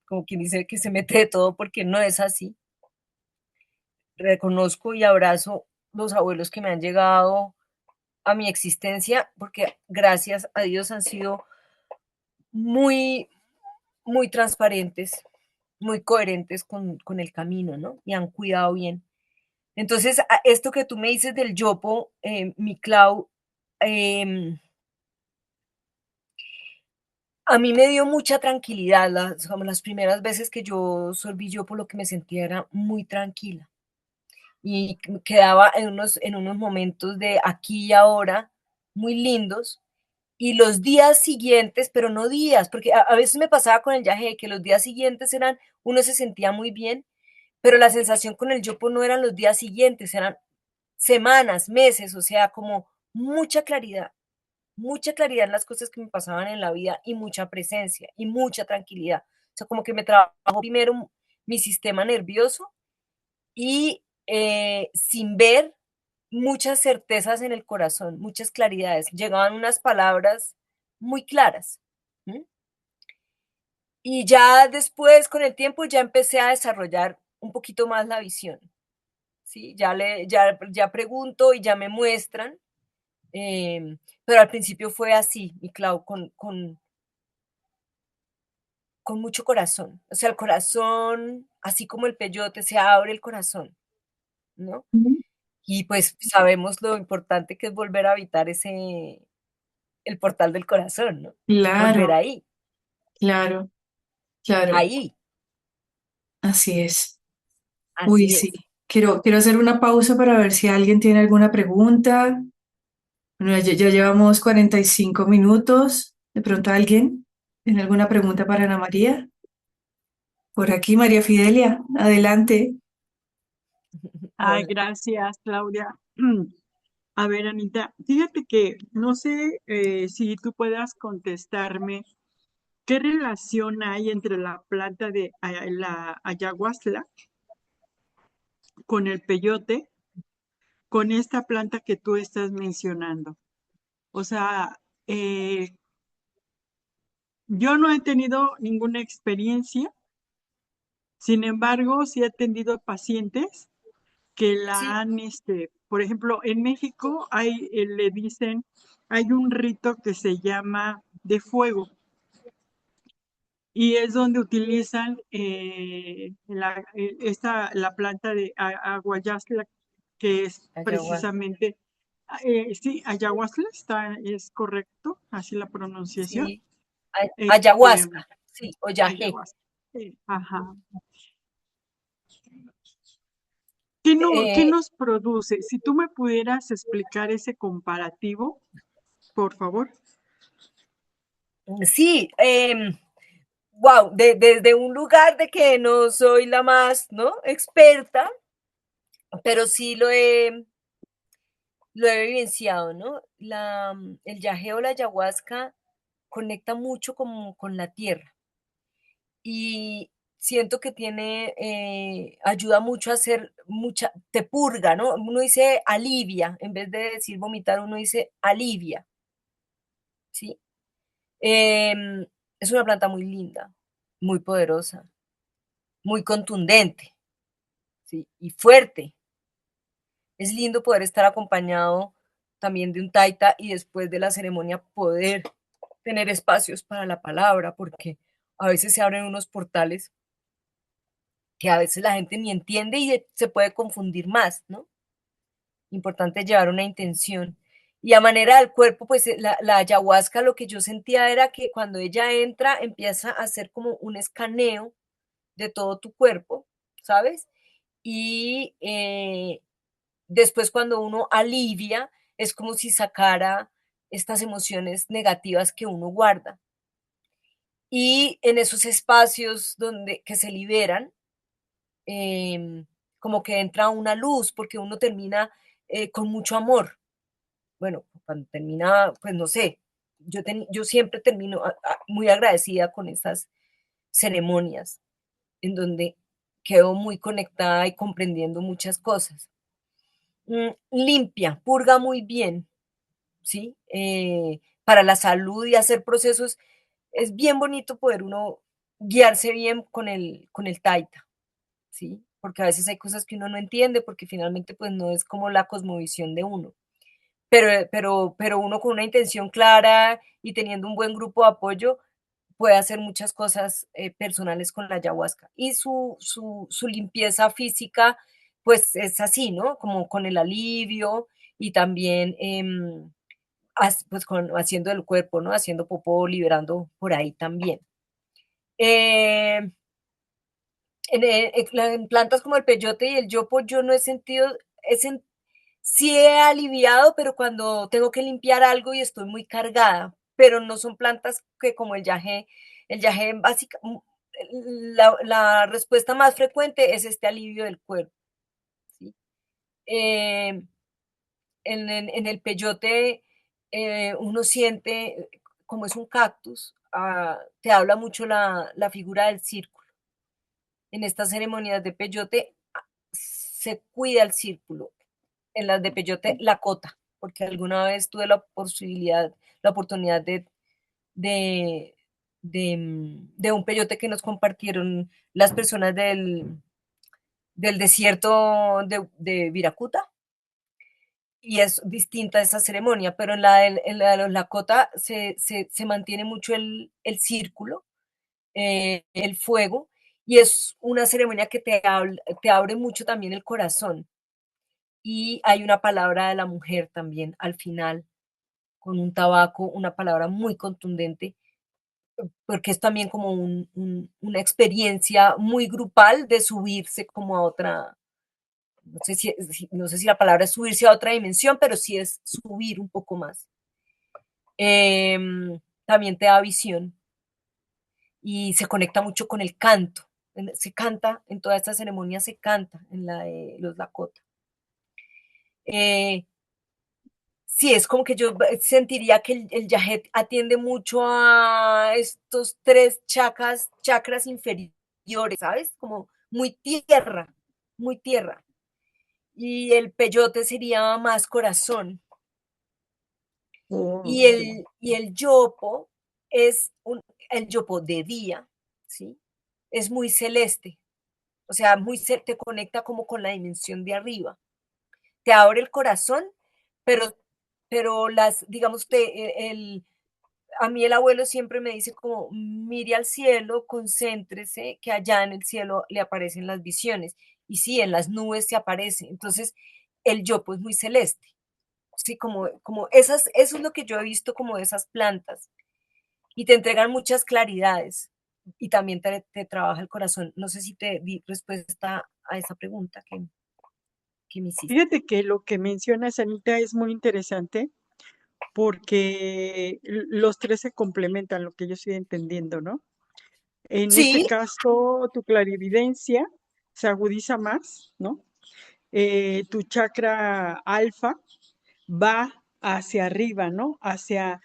como quien dice que se mete de todo, porque no es así. Reconozco y abrazo los abuelos que me han llegado a mi existencia, porque gracias a Dios han sido muy, muy transparentes, muy coherentes con el camino, ¿no? Y han cuidado bien. Entonces, esto que tú me dices del yopo, mi Clau, eh, a mí me dio mucha tranquilidad. Como las primeras veces que yo solví yopo, lo que me sentía era muy tranquila. Y quedaba en unos momentos de aquí y ahora muy lindos. Y los días siguientes, pero no días, porque a veces me pasaba con el viaje que los días siguientes eran, uno se sentía muy bien, pero la sensación con el yopo no eran los días siguientes, eran semanas, meses, o sea, como mucha claridad en las cosas que me pasaban en la vida y mucha presencia y mucha tranquilidad. O sea, como que me trabajó primero mi sistema nervioso y sin ver muchas certezas en el corazón, muchas claridades. Llegaban unas palabras muy claras. ¿M? Y ya después, con el tiempo, ya empecé a desarrollar un poquito más la visión. ¿Sí? Ya pregunto y ya me muestran. Pero al principio fue así, mi Clau, con mucho corazón. O sea, el corazón, así como el peyote, se abre el corazón, ¿no? Y pues sabemos lo importante que es volver a habitar el portal del corazón, ¿no? Volver Claro, ahí, claro, claro, ahí, así es. Uy, así sí. es. Quiero hacer una pausa para ver si alguien tiene alguna pregunta. Bueno, ya llevamos 45 minutos. ¿De pronto alguien tiene alguna pregunta para Ana María? Por aquí, María Fidelia, adelante. Ay, Hola. gracias, Claudia. A ver, Anita, fíjate que no sé si tú puedas contestarme qué relación hay entre la planta de la ayahuasca con el peyote, con esta planta que tú estás mencionando. O sea, eh, yo no he tenido ninguna experiencia, sin embargo, sí he atendido pacientes que la Sí, han, por ejemplo, en México hay, le dicen, hay un rito que se llama de fuego y es donde utilizan la planta de aguayazla, que es ayahuasca. precisamente, sí, ayahuasca, es correcto, así la pronunciación, Sí, este, ayahuasca, sí, o yagé. ayahuasca. Ajá. ¿Qué Eh, nos produce? Si tú me pudieras explicar ese comparativo, por favor. sí, wow, desde un lugar de que no soy la más, ¿no? Experta, pero sí lo he vivenciado, ¿no? El yagé o la ayahuasca conecta mucho con la tierra y siento que ayuda mucho a hacer te purga, ¿no? Uno dice alivia, en vez de decir vomitar, uno dice alivia, ¿sí? Em, es una planta muy linda, muy poderosa, muy contundente, ¿sí? Y fuerte. Es lindo poder estar acompañado también de un taita y después de la ceremonia poder tener espacios para la palabra, porque a veces se abren unos portales que a veces la gente ni entiende y se puede confundir más, ¿no? Importante llevar una intención. Y a manera del cuerpo, pues la ayahuasca lo que yo sentía era que cuando ella entra empieza a hacer como un escaneo de todo tu cuerpo, ¿sabes? Y después cuando uno alivia, es como si sacara estas emociones negativas que uno guarda. Y en esos espacios que se liberan, como que entra una luz, porque uno termina con mucho amor, bueno, cuando termina, pues no sé, yo siempre termino muy agradecida con esas ceremonias en donde quedo muy conectada y comprendiendo muchas cosas. Limpia, purga muy bien, ¿sí? Para la salud y hacer procesos, es bien bonito poder uno guiarse bien con el taita, ¿sí? Porque a veces hay cosas que uno no entiende porque finalmente pues no es como la cosmovisión de uno. Pero uno con una intención clara y teniendo un buen grupo de apoyo puede hacer muchas cosas personales con la ayahuasca. Y su limpieza física, pues es así, ¿no? Como con el alivio y también pues haciendo el cuerpo, ¿no? Haciendo popó, liberando por ahí también. Eh, en plantas como el peyote y el yopo yo no he sentido, sí he aliviado, pero cuando tengo que limpiar algo y estoy muy cargada, pero no son plantas que como el yagé básica, la respuesta más frecuente es este alivio del cuerpo, ¿sí? Eh, en el peyote uno siente, como es un cactus, te habla mucho la figura del círculo. En estas ceremonias de peyote se cuida el círculo, en las de peyote la cota, porque alguna vez tuve la oportunidad de, de un peyote que nos compartieron las personas del desierto de Viracuta, y es distinta esa ceremonia, pero en la de los Lakota se mantiene mucho el círculo, el fuego, y es una ceremonia que te abre mucho también el corazón. Y hay una palabra de la mujer también al final, con un tabaco, una palabra muy contundente, porque es también como una experiencia muy grupal de subirse como a otra, no sé si la palabra es subirse a otra dimensión, pero sí es subir un poco más. También te da visión y se conecta mucho con el canto. Se canta, en toda esta ceremonia se canta, en la de los Lakota. Eh, sí, es como que yo sentiría que el Yajet atiende mucho a estos tres chakras inferiores, ¿sabes? Como muy tierra, muy tierra. Y el peyote sería más corazón. Oh, Y el yopo es el yopo de día, ¿sí? Es muy celeste, o sea, te conecta como con la dimensión de arriba. Te abre el corazón, pero, digamos, a mí el abuelo siempre me dice como, mire al cielo, concéntrese, que allá en el cielo le aparecen las visiones. Y sí, en las nubes se aparece. Entonces, el yopo es muy celeste. Sí, como eso es lo que yo he visto como de esas plantas. Y te entregan muchas claridades. Y también te trabaja el corazón. No sé si te di respuesta a esa pregunta que me hiciste. fíjate que lo que mencionas, Anita, es muy interesante porque los tres se complementan, lo que yo estoy entendiendo, ¿no? En este Sí, caso, tu clarividencia se agudiza más, ¿no? Tu chakra alfa va hacia arriba, ¿no? Hacia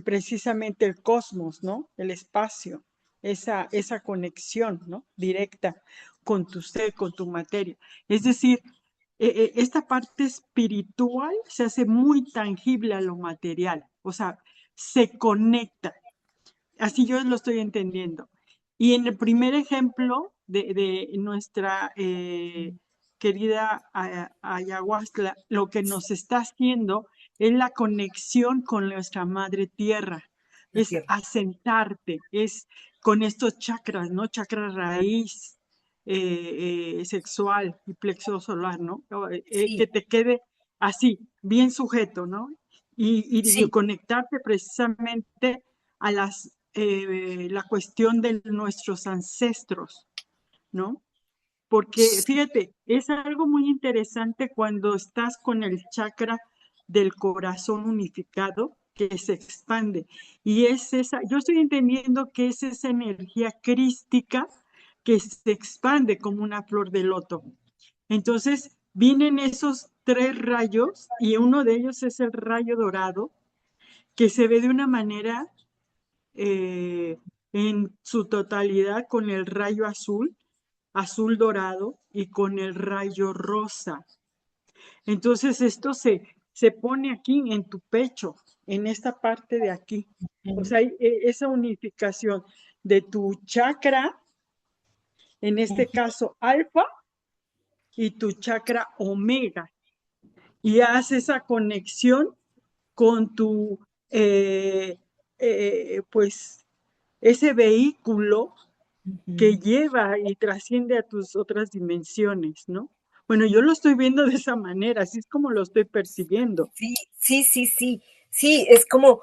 precisamente el cosmos, ¿no? El espacio, esa conexión, ¿no? Directa con tu ser, con tu materia. Es decir, esta parte espiritual se hace muy tangible a lo material, o sea, se conecta. Así yo lo estoy entendiendo. Y en el primer ejemplo de nuestra querida ayahuasca, lo que nos está haciendo es la conexión con nuestra madre tierra, la es tierra. asentarte, es con estos chakras, ¿no? Chakra raíz, sexual y plexo solar, ¿no? Que Sí, te quede así, bien sujeto, ¿no? Y sí, conectarte precisamente a la cuestión de nuestros ancestros, ¿no? Porque sí, fíjate, es algo muy interesante cuando estás con el chakra del corazón unificado que se expande. Y es esa, yo estoy entendiendo que es esa energía crística que se expande como una flor de loto. Entonces, vienen esos tres rayos y uno de ellos es el rayo dorado, que se ve de una manera eh, en su totalidad con el rayo azul, azul dorado y con el rayo rosa. Entonces esto se pone aquí en tu pecho, en esta parte de aquí. O sea, hay esa unificación de tu chakra, en este caso alfa, y tu chakra omega. Y hace esa conexión con tu, pues, ese vehículo que lleva y trasciende a tus otras dimensiones, ¿no? Bueno, yo lo estoy viendo de esa manera, así es como lo estoy percibiendo. Sí, sí, sí, sí. Sí, es como,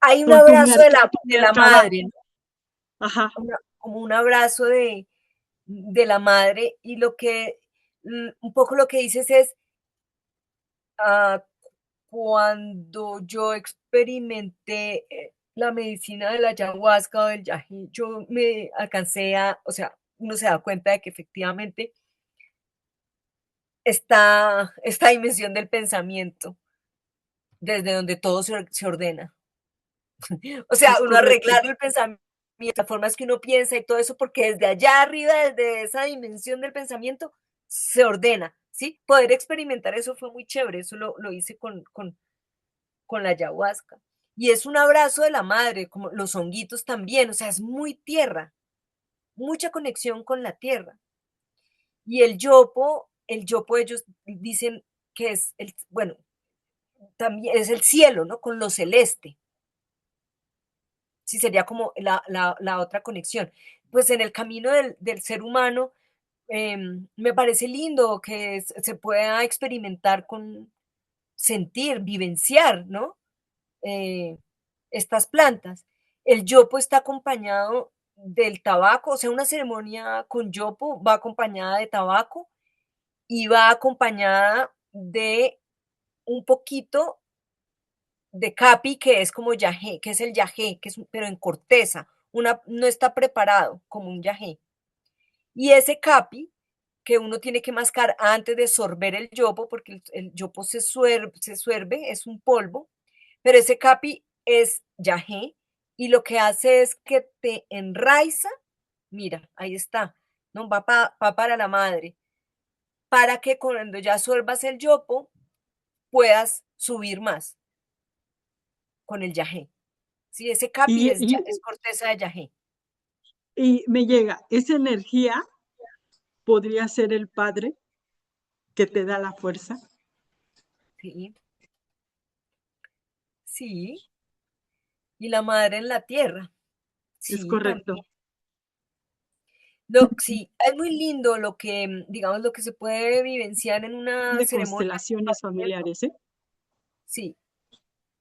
hay un Con tu, abrazo tu de la Merkabah. madre, ¿no? Ajá. Como un abrazo de la madre y lo que, un poco lo que dices es, ah, cuando yo experimenté la medicina de la ayahuasca o del yají, yo me alcancé a, o sea, uno se da cuenta de que efectivamente esta dimensión del pensamiento, desde donde todo se ordena. O sea, Es uno correcto. arreglar el pensamiento, las formas que uno piensa y todo eso, porque desde allá arriba, desde esa dimensión del pensamiento, se ordena, ¿sí? Poder experimentar eso fue muy chévere, eso lo hice con la ayahuasca. Y es un abrazo de la madre, como los honguitos también, o sea, es muy tierra, mucha conexión con la tierra. Y el yopo ellos dicen que es el, bueno, también es el cielo, ¿no? Con lo celeste. Sí, sería como la otra conexión. Pues en el camino del ser humano, me parece lindo que se pueda experimentar con sentir, vivenciar, ¿no? Eh, estas plantas. El yopo está acompañado del tabaco, o sea, una ceremonia con yopo va acompañada de tabaco y va acompañada de un poquito de capi, que es como yagé, que es el yagé, que es, pero en corteza, no está preparado como un yagé. Y ese capi que uno tiene que mascar antes de sorber el yopo, porque el yopo se suerve, es un polvo, pero ese capi es yagé y lo que hace es que te enraiza, mira, ahí está, ¿no? Va para la madre, para que cuando ya suelvas el yopo puedas subir más con el yagé. Sí, ese capi Y, es corteza de yagé. y me llega, esa energía podría ser el padre que te da la fuerza. Sí, sí, y la madre en la tierra. Es Sí, correcto. también. Sí, es muy lindo lo que, digamos, lo que se puede vivenciar en una De ceremonia de constelaciones compartimiento. familiares, ¿eh? Sí,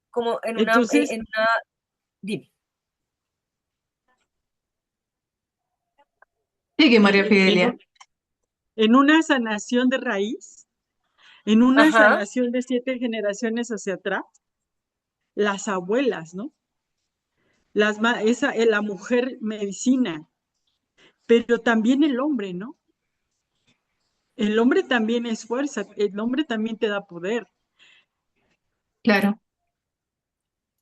como Entonces, en una, dime. Sigue, María en, Fidelia. en una sanación de raíz, en una Ajá, sanación de 7 generaciones hacia atrás, las abuelas, ¿no? La mujer medicina, pero también el hombre, ¿no? El hombre también es fuerza, el hombre también te da poder. Claro,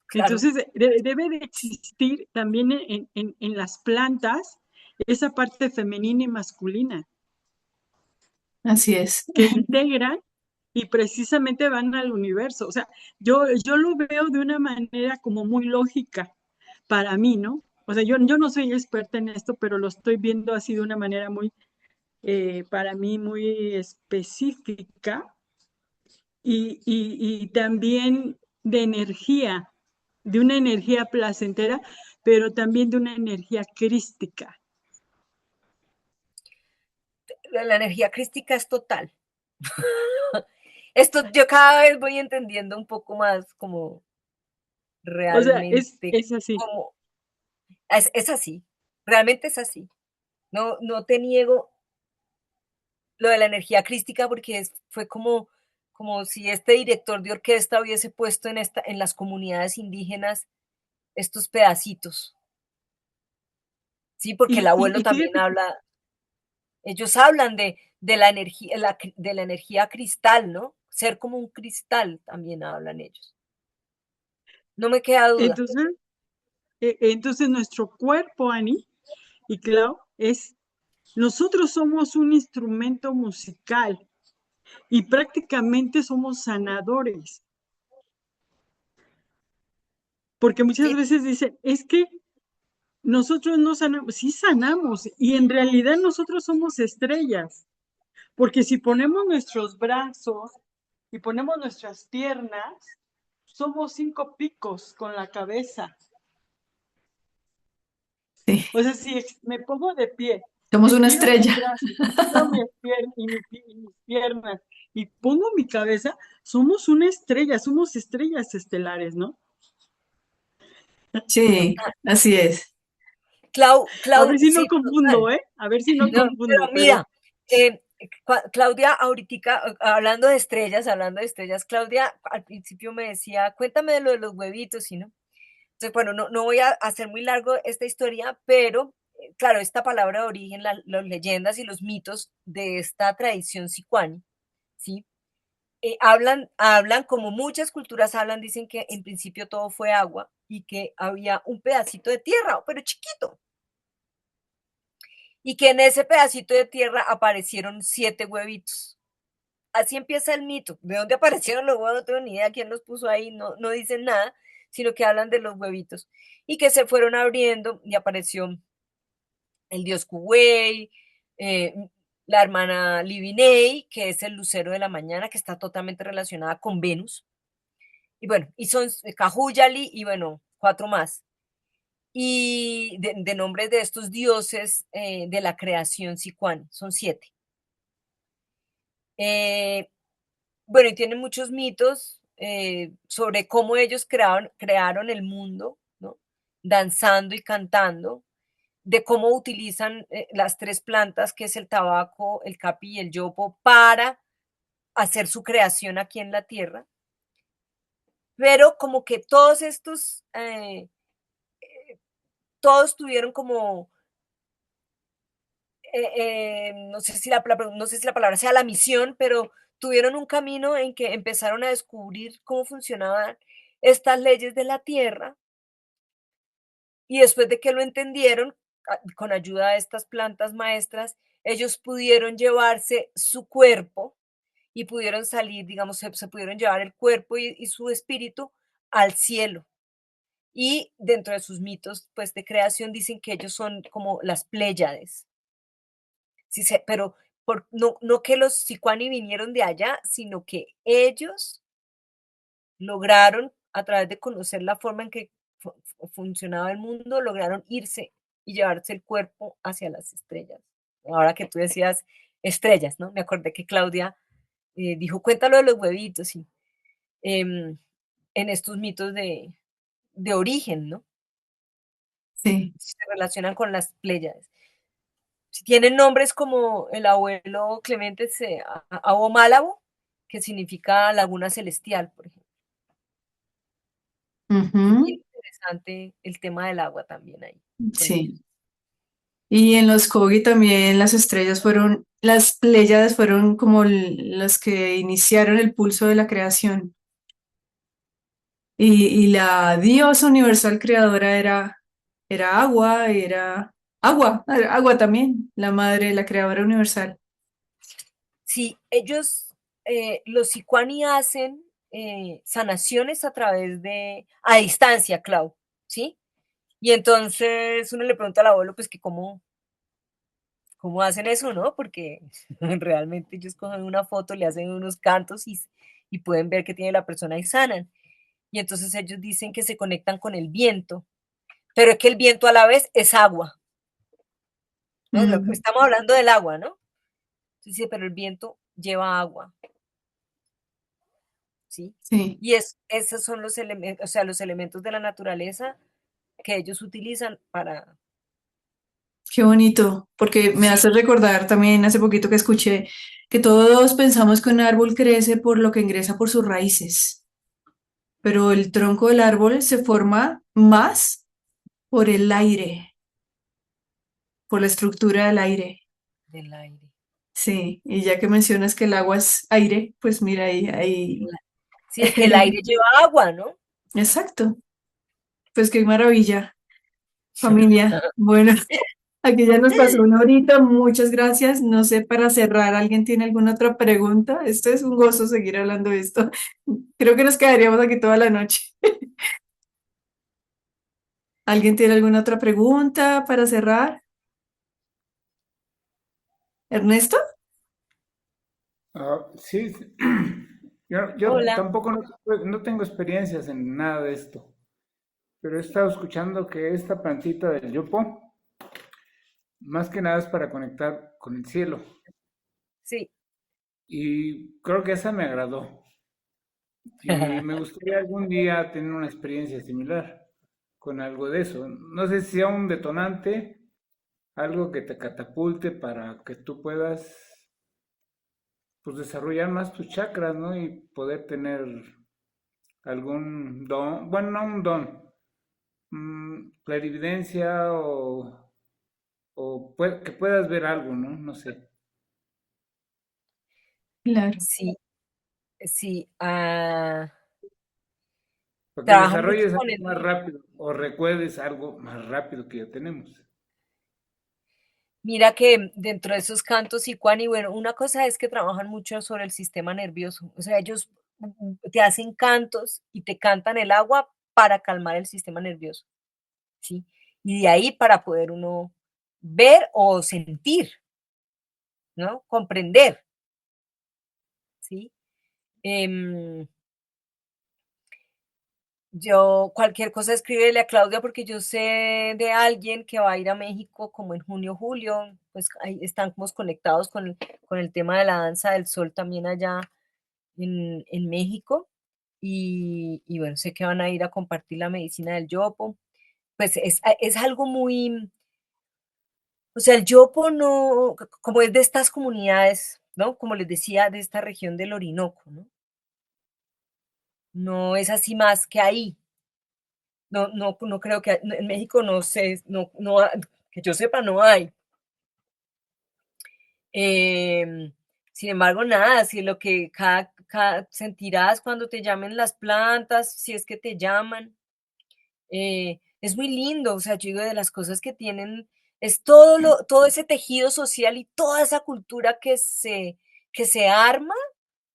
claro. Entonces, debe de existir también en las plantas esa parte femenina y masculina así es. que integran y precisamente van al universo. O sea, yo lo veo de una manera como muy lógica para mí, ¿no? O sea, yo no soy experta en esto, pero lo estoy viendo así de una manera muy, para mí, muy específica y también de energía, de una energía placentera, pero también de una energía crística. La energía crística es total. Esto yo cada vez voy entendiendo un poco más como O sea, realmente es así. cómo es así, realmente es así. No, no te niego lo de la energía crística porque fue como, como si este director de orquesta hubiese puesto en las comunidades indígenas estos pedacitos, ¿sí? Porque el abuelo también Fíjate que habla, ellos hablan de la energía cristal, ¿no? Ser como un cristal también hablan ellos. No me queda duda. Entonces, entonces nuestro cuerpo, Ani y Clau, nosotros somos un instrumento musical y prácticamente somos sanadores, porque muchas Sí, veces dicen, es que nosotros no sanamos, sí sanamos, y en realidad nosotros somos estrellas, porque si ponemos nuestros brazos y ponemos nuestras piernas, somos 5 picos con la cabeza. Sí, O sea, si me pongo de pie, somos una estiro mis estrella. brazos, estiro y mis piernas y pongo mi cabeza, somos una estrella, somos estrellas estelares, ¿no? Sí, total. así es. A ver si no Sí, confundo, total. ¿eh? A ver si no No, pero confundo, pero mira, eh, Claudia, ahorita, hablando de estrellas, Claudia al principio me decía, cuéntame de lo de los huevitos, ¿y no? Entonces, bueno, no voy a hacer muy largo esta historia, pero claro, esta palabra de origen, las leyendas y los mitos de esta tradición sicuani, ¿sí? Hablan como muchas culturas hablan, dicen que en principio todo fue agua y que había un pedacito de tierra, pero chiquito, y que en ese pedacito de tierra aparecieron 7 huevitos. Así empieza el mito. ¿De dónde aparecieron los huevos? No tengo ni idea quién los puso ahí, no dicen nada, sino que hablan de los huevitos. Y que se fueron abriendo y apareció el dios Kuwei, eh, la hermana Libinei, que es el lucero de la mañana, que está totalmente relacionada con Venus. Y bueno, y son Kahuyali y bueno, 4 más. Y de nombres de estos dioses de la creación sicuán, son 7. Eh, bueno, y tienen muchos mitos sobre cómo ellos crearon el mundo, ¿no? Danzando y cantando, de cómo utilizan las 3 plantas, que es el tabaco, el capi y el yopo, para hacer su creación aquí en la tierra. Pero como que todos tuvieron como no sé si la palabra sea la misión, pero tuvieron un camino en que empezaron a descubrir cómo funcionaban estas leyes de la tierra y después de que lo entendieron, con ayuda de estas plantas maestras, ellos pudieron llevarse su cuerpo y pudieron salir, digamos, se pudieron llevar el cuerpo y su espíritu al cielo. Y dentro de sus mitos, pues, de creación, dicen que ellos son como las Pléyades. Sí, pero no que los Sicuani vinieron de allá, sino que ellos lograron, a través de conocer la forma en que funcionaba el mundo, lograron irse y llevarse el cuerpo hacia las estrellas. Ahora que tú decías estrellas, ¿no? Me acordé que Claudia dijo, cuéntalo de los huevitos, y, em, en estos mitos de origen, ¿no? Sí. Se relacionan con las Pléyades. Si tienen nombres como el abuelo Clemente Abo Málabo, que significa laguna celestial, por ejemplo. Es bien Ujú, interesante el tema del agua también ahí con ellos. sí. Y en los Kogi también las Pléyades fueron como las que iniciaron el pulso de la creación. Y la diosa universal creadora era agua, era agua también, la madre, la creadora universal. Sí, ellos, los Sicuani hacen sanaciones a distancia, Clau, ¿sí? Y entonces uno le pregunta al abuelo, pues que cómo hacen eso, ¿no? Porque realmente ellos cogen una foto, le hacen unos cantos y pueden ver que tiene la persona y sanan. Y entonces ellos dicen que se conectan con el viento, pero es que el viento a la vez es agua, ¿no? Mm, Estamos hablando del agua, ¿no? Sí, pero el viento lleva agua, ¿sí? sí, Y esos son los elementos, o sea, los elementos de la naturaleza que ellos utilizan para... qué bonito, porque me Sí, hace recordar también hace poquito que escuché que todos pensamos que un árbol crece por lo que ingresa por sus raíces, pero el tronco del árbol se forma más por el aire, por la estructura del aire. del aire. Sí, y ya que mencionas que el agua es aire, pues mira ahí, Sí, que el aire lleva agua, ¿no? exacto, pues qué maravilla, familia. Bueno, aquí ya nos pasó una horita, muchas gracias. No sé, para cerrar, ¿alguien tiene alguna otra pregunta? Esto es un gozo seguir hablando de esto. Creo que nos quedaríamos aquí toda la noche. ¿Alguien tiene alguna otra pregunta para cerrar? ¿Ernesto? Sí, sí. Yo Hola. tampoco no tengo experiencias en nada de esto, pero he estado escuchando que esta plantita del yopo, más que nada es para conectar con el cielo, Sí. y creo que esa me agradó, y me gustaría algún día tener una experiencia similar con algo de eso. No sé si sea un detonante, algo que te catapulte para que tú puedas, pues, desarrollar más tus chakras, ¿no? Y poder tener algún don, bueno, no un don, clarividencia que puedas ver algo, ¿no? No sé. Claro. Sí, sí. Para que Trabaja mucho desarrolles con algo el. más rápido o recuerdes algo más rápido que ya tenemos. Mira que dentro de esos cantos Sicuani, bueno, una cosa es que trabajan mucho sobre el sistema nervioso. O sea, ellos te hacen cantos y te cantan el agua para calmar el sistema nervioso, ¿sí? Y de ahí para poder uno ver o sentir, ¿no? Comprender, ¿sí? Em, yo cualquier cosa escríbele a Claudia porque yo sé de alguien que va a ir a México como en junio, julio, pues ahí estamos conectados con el tema de la danza del sol también allá en México y bueno, sé que van a ir a compartir la medicina del yopo, pues es algo muy, o sea, el yopo no, como es de estas comunidades, ¿no? Como les decía, de esta región del Orinoco, ¿no? No es así más que ahí. No, no, no creo que en México no sé, no, no, que yo sepa, no hay. Em, Sin embargo, nada, si lo que sentirás cuando te llamen las plantas, si es que te llaman, es muy lindo, o sea, yo digo de las cosas que tienen, es todo ese tejido social y toda esa cultura que se arma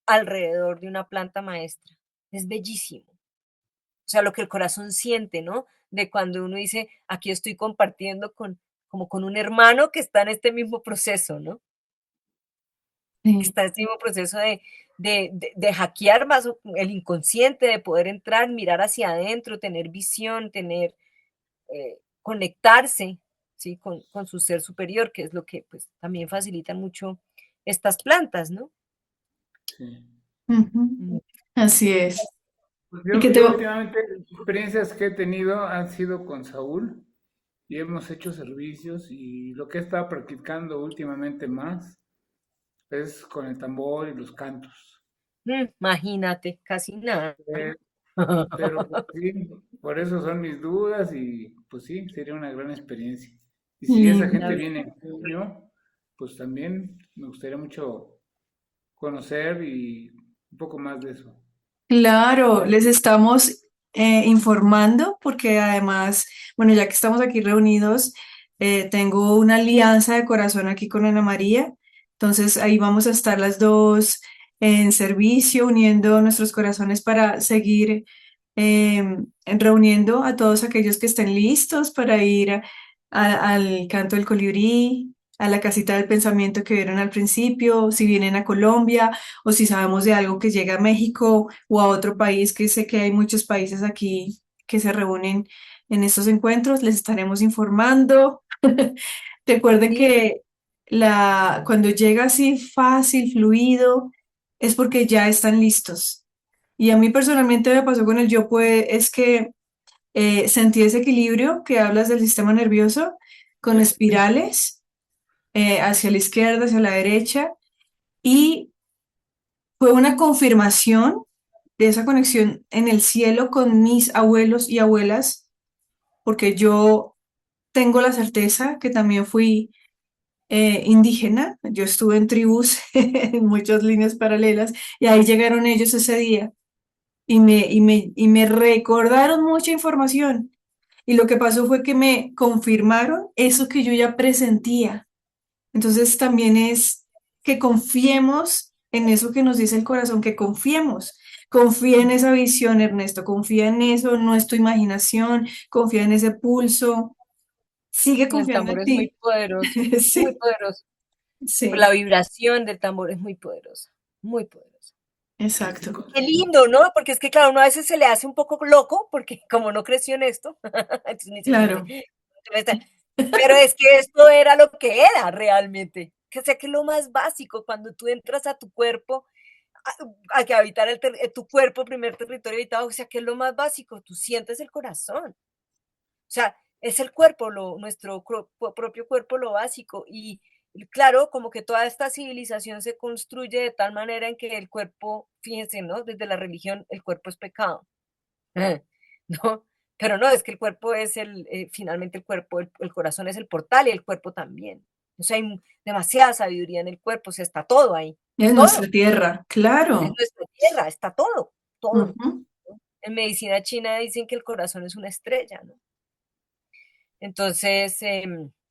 alrededor de una planta maestra. Es bellísimo. O sea, lo que el corazón siente, ¿no? De cuando uno dice, aquí estoy compartiendo como con un hermano que está en este mismo proceso, ¿no? Que Sí. está en este mismo proceso de hackear más el inconsciente, de poder entrar, mirar hacia adentro, tener visión, conectarse, ¿sí? Con su ser superior, que es lo que pues también facilitan mucho estas plantas, ¿no? Sí. Ujú. Mm. Así es. Pues Y que te... yo últimamente las experiencias que he tenido han sido con Saúl y hemos hecho servicios y lo que he estado practicando últimamente más es con el tambor y los cantos. Imagínate, casi nada, Eh, ¿no? Pero pues, sí, por eso son mis dudas y pues sí, sería una gran experiencia. Y si esa gente Lindo. viene en junio, pues también me gustaría mucho conocer y un poco más de eso. Claro, les estamos informando porque además, bueno, ya que estamos aquí reunidos, tengo una alianza de corazón aquí con Ana María. Entonces ahí vamos a estar las dos en servicio, uniendo nuestros corazones para seguir reuniendo a todos aquellos que estén listos para ir al canto del colibrí, a la casita del pensamiento que vieron al principio, si vienen a Colombia o si sabemos de algo que llega a México o a otro país, que sé que hay muchos países aquí que se reúnen en estos encuentros, les estaremos informando. Recuerden Sí, que cuando llega así fácil, fluido, es porque ya están listos. Y a mí personalmente me pasó con el yo, pues, es que sentí ese equilibrio que hablas del sistema nervioso con espirales hacia la izquierda, hacia la derecha, y fue una confirmación de esa conexión en el cielo con mis abuelos y abuelas, porque yo tengo la certeza que también fui indígena. Yo estuve en tribus en muchas líneas paralelas y ahí llegaron ellos ese día y me recordaron mucha información. Y lo que pasó fue que me confirmaron eso que yo ya presentía. Entonces también es que confiemos en eso que nos dice el corazón, que confiemos. Confía en esa visión, Ernesto, confía en eso, no es tu imaginación, confía en ese pulso, sigue El confiando tambor en es muy ti. poderoso, muy Sí, poderoso. La sí, vibración del tambor es muy poderosa, muy poderosa. exacto. Qué lindo, ¿no? Porque es que, claro, uno a veces se le hace un poco loco, porque como no creció en esto, entonces uno dice, Claro, pero es que esto era lo que era realmente. Que sé que es lo más básico, cuando tú entras a tu cuerpo, a que habitar tu cuerpo, primer territorio habitado, o sea, que es lo más básico, tú sientes el corazón. O sea, es el cuerpo, nuestro propio cuerpo lo básico. Y claro, como que toda esta civilización se construye de tal manera en que el cuerpo, fíjense, ¿no? Desde la religión, el cuerpo es pecado, ¿no? Pero no, es que el cuerpo es finalmente el cuerpo, el corazón es el portal y el cuerpo también. O sea, hay demasiada sabiduría en el cuerpo, o sea, está todo ahí, es nuestra todo. tierra, Es claro. nuestra tierra, está todo, todo. Ujú. En medicina china dicen que el corazón es una estrella, ¿no? Entonces,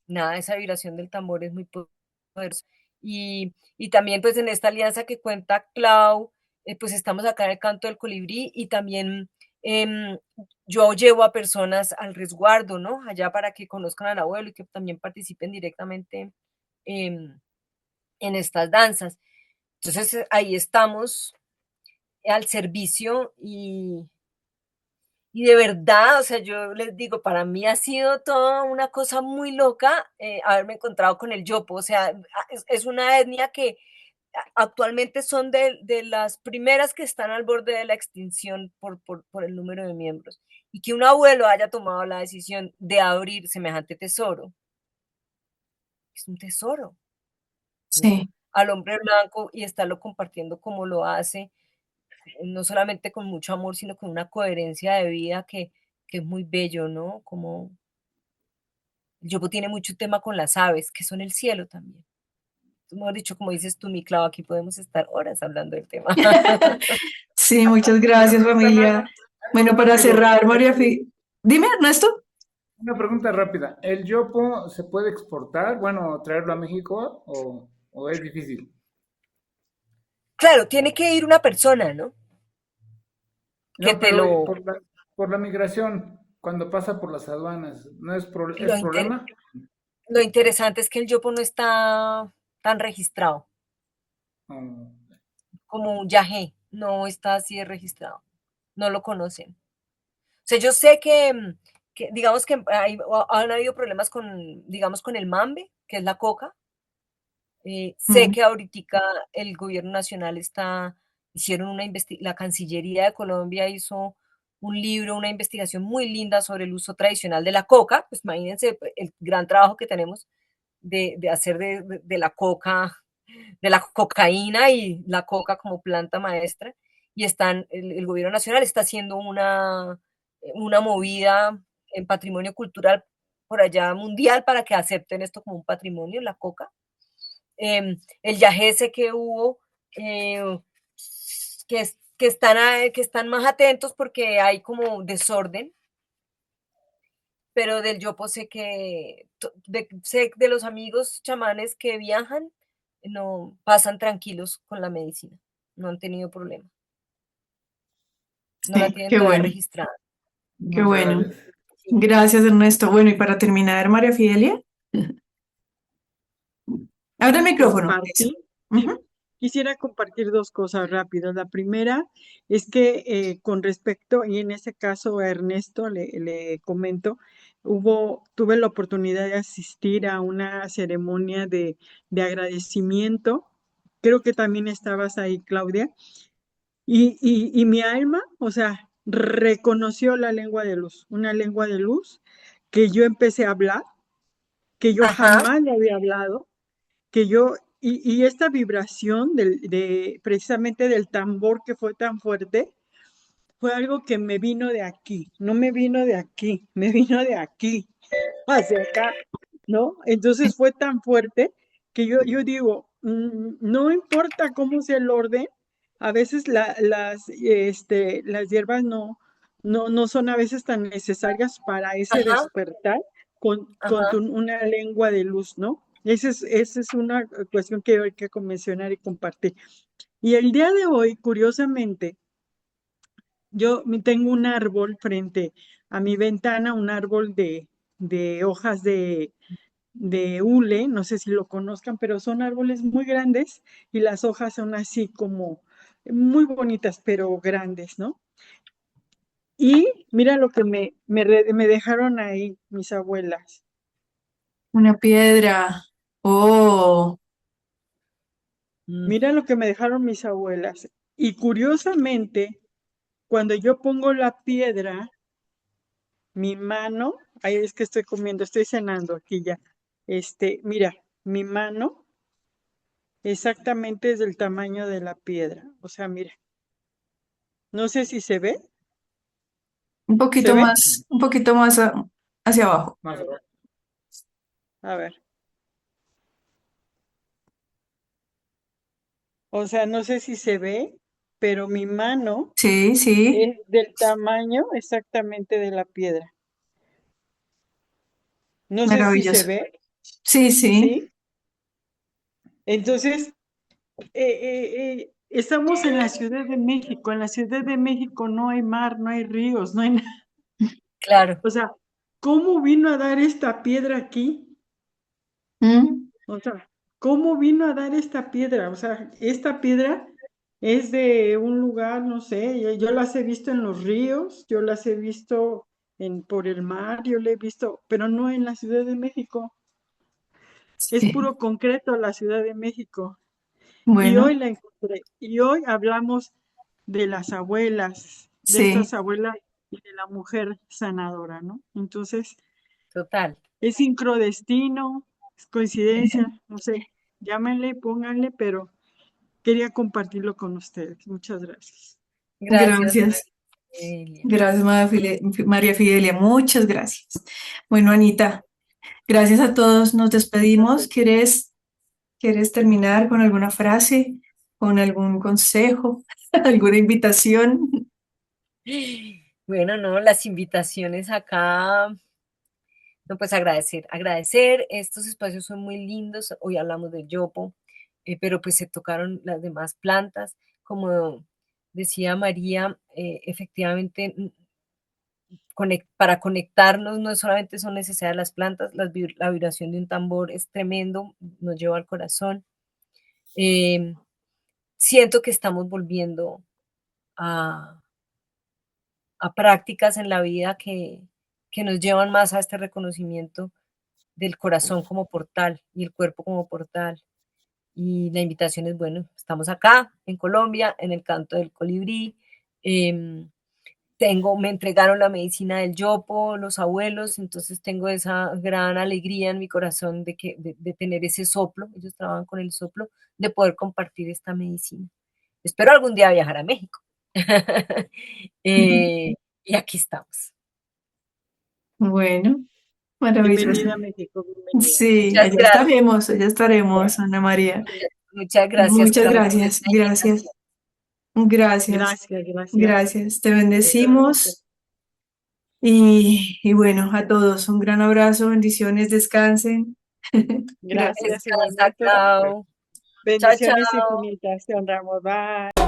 nada, esa vibración del tambor es muy poderosa. Y también, pues, en esta alianza que cuenta Clau, pues estamos acá en el Canto del Colibrí y también em, yo llevo a personas al resguardo, ¿no? Allá para que conozcan al abuelo y que también participen directamente em, en estas danzas. Entonces, ahí estamos al servicio y de verdad, o sea, yo les digo, para mí ha sido toda una cosa muy loca haberme encontrado con el Yopo. O sea, es una etnia que actualmente son de las primeras que están al borde de la extinción por el número de miembros. Y que un abuelo haya tomado la decisión de abrir semejante tesoro, es un tesoro, ¿no? Sí, Al hombre blanco y estarlo compartiendo como lo hace, no solamente con mucho amor, sino con una coherencia de vida que es muy bello, ¿no? Como el yopo tiene mucho tema con las aves, que son el cielo también. Mejor dicho, como dices tú, mi Clau, aquí podemos estar horas hablando del tema. sí, muchas Una gracias, pregunta familia. algo Bueno, para rápido. cerrar, María Dime, Ernesto. Una pregunta rápida. ¿El yopo se puede exportar? Bueno, traerlo a México o es difícil. Claro, tiene que ir una persona, ¿no? Que No, te pero lo, por la migración, cuando pasa por las aduanas, ¿no es, es lo, inter- problema? lo interesante es que el yopo no está tan registrado Oh, como un yagé, no está así de registrado, no lo conocen. O sea, yo sé que digamos que han habido problemas con, digamos, con el mambe, que es la coca. Sé Mm, que ahorita el gobierno nacional hicieron la Cancillería de Colombia hizo un libro, una investigación muy linda sobre el uso tradicional de la coca. Pues imagínense el gran trabajo que tenemos de hacer de la coca, de la cocaína y la coca como planta maestra. Y el gobierno nacional está haciendo una movida en patrimonio cultural por allá mundial para que acepten esto como un patrimonio, la coca. El yagese que hubo, eh, que están más atentos porque hay como desorden, pero del yopo sé de los amigos chamanes que viajan, no pasan tranquilos con la medicina, no han tenido problema, no la sí, tienen qué todavía bueno, registrada. qué muchas bueno. gracias. Sí. Gracias, Ernesto. Bueno, y para terminar, María Fidelia, abre el micrófono. Eso. Compartir, sí. Ujú. Quisiera compartir dos cosas rápidas. La primera es que con respecto, y en ese caso a Ernesto le comento, tuve la oportunidad de asistir a una ceremonia de agradecimiento. Creo que también estabas ahí, Claudia. Y mi alma, o sea, reconoció la lengua de luz, una lengua de luz que yo empecé a hablar, que yo Ajá, jamás le había hablado, que yo, y esta vibración precisamente del tambor que fue tan fuerte, fue algo que me vino de aquí, no me vino de aquí, me vino de aquí, hacia acá, ¿no? Entonces fue tan fuerte que yo digo, no importa cómo sea el orden, a veces las hierbas no son a veces tan necesarias para ese Ajá, despertar con ajá. una lengua de luz, ¿no? Esa es una cuestión que hay que mencionar y compartir. Y el día de hoy, curiosamente, yo tengo un árbol frente a mi ventana, un árbol de hojas de hule, no sé si lo conozcan, pero son árboles muy grandes y las hojas son así como muy bonitas, pero grandes, ¿no? Y mira lo que me dejaron ahí mis abuelas. Una piedra. Oh, Mm, Mira lo que me dejaron mis abuelas. Y curiosamente, cuando yo pongo la piedra, mi mano, ahí es que estoy comiendo, estoy cenando aquí ya. Mira, mi mano exactamente es del tamaño de la piedra. O sea, mira, no sé si se ve. ¿Se ve? un poquito más hacia abajo. Más abajo. A ver. O sea, no sé si se ve, pero mi mano Sí, sí, es del tamaño exactamente de la piedra. No sé si se maravilloso. ve, Sí, sí. ¿sí? Entonces, estamos en la Ciudad de México. En la Ciudad de México no hay mar, no hay ríos, no hay nada. claro, O sea, ¿cómo vino a dar esta piedra aquí? Mm, O sea, ¿cómo vino a dar esta piedra? O sea, esta piedra es de un lugar, no sé, yo las he visto en los ríos, yo las he visto por el mar, yo la he visto, pero no en la Ciudad de México. Es sí. puro concreto la Ciudad de México. Y hoy Bueno, la encontré. Y hoy hablamos de las abuelas, de sí. estas abuelas y de la mujer sanadora, ¿no? Entonces, total. es sincrodestino, es coincidencia, no sé, llámenle, pónganle, pero quería compartirlo con ustedes. Muchas gracias. Gracias, Gracias. Elia. Gracias, María Fidelia. Muchas gracias. Bueno, Anita, gracias a todos. Nos despedimos. Gracias. ¿Quieres terminar con alguna frase, con algún consejo, alguna invitación? Bueno, no, las invitaciones acá, no, pues agradecer, estos espacios son muy lindos, hoy hablamos del yopo, pero pues se tocaron las demás plantas, como decía María, efectivamente para conectarnos no solamente son necesarias las plantas, la vibración de un tambor es tremendo, nos lleva al corazón. Eh, Siento que estamos volviendo a, a prácticas en la vida que nos llevan más a este reconocimiento del corazón como portal y el cuerpo como portal. Y la invitación es, bueno, estamos acá en Colombia, en el canto del colibrí. Eh, me entregaron la medicina del yopo, los abuelos, entonces tengo esa gran alegría en mi corazón de tener ese soplo, ellos trabajan con el soplo, de poder compartir esta medicina. Espero algún día viajar a México. Y aquí estamos. Bueno, maravilloso. Bienvenida a México, bienvenida. Sí, Muchas gracias. allá estaremos, Ana María. Muchas gracias Muchas por gracias, esta gracias, invitación. gracias, Gracias, gracias. gracias. Te Gracias. bendecimos y bueno, a todos un gran abrazo, bendiciones, descansen. Gracias. Gracias Descansa, igualmente. Clau. Chao, Bendiciones chao. infinitas. Te honramos. Bye.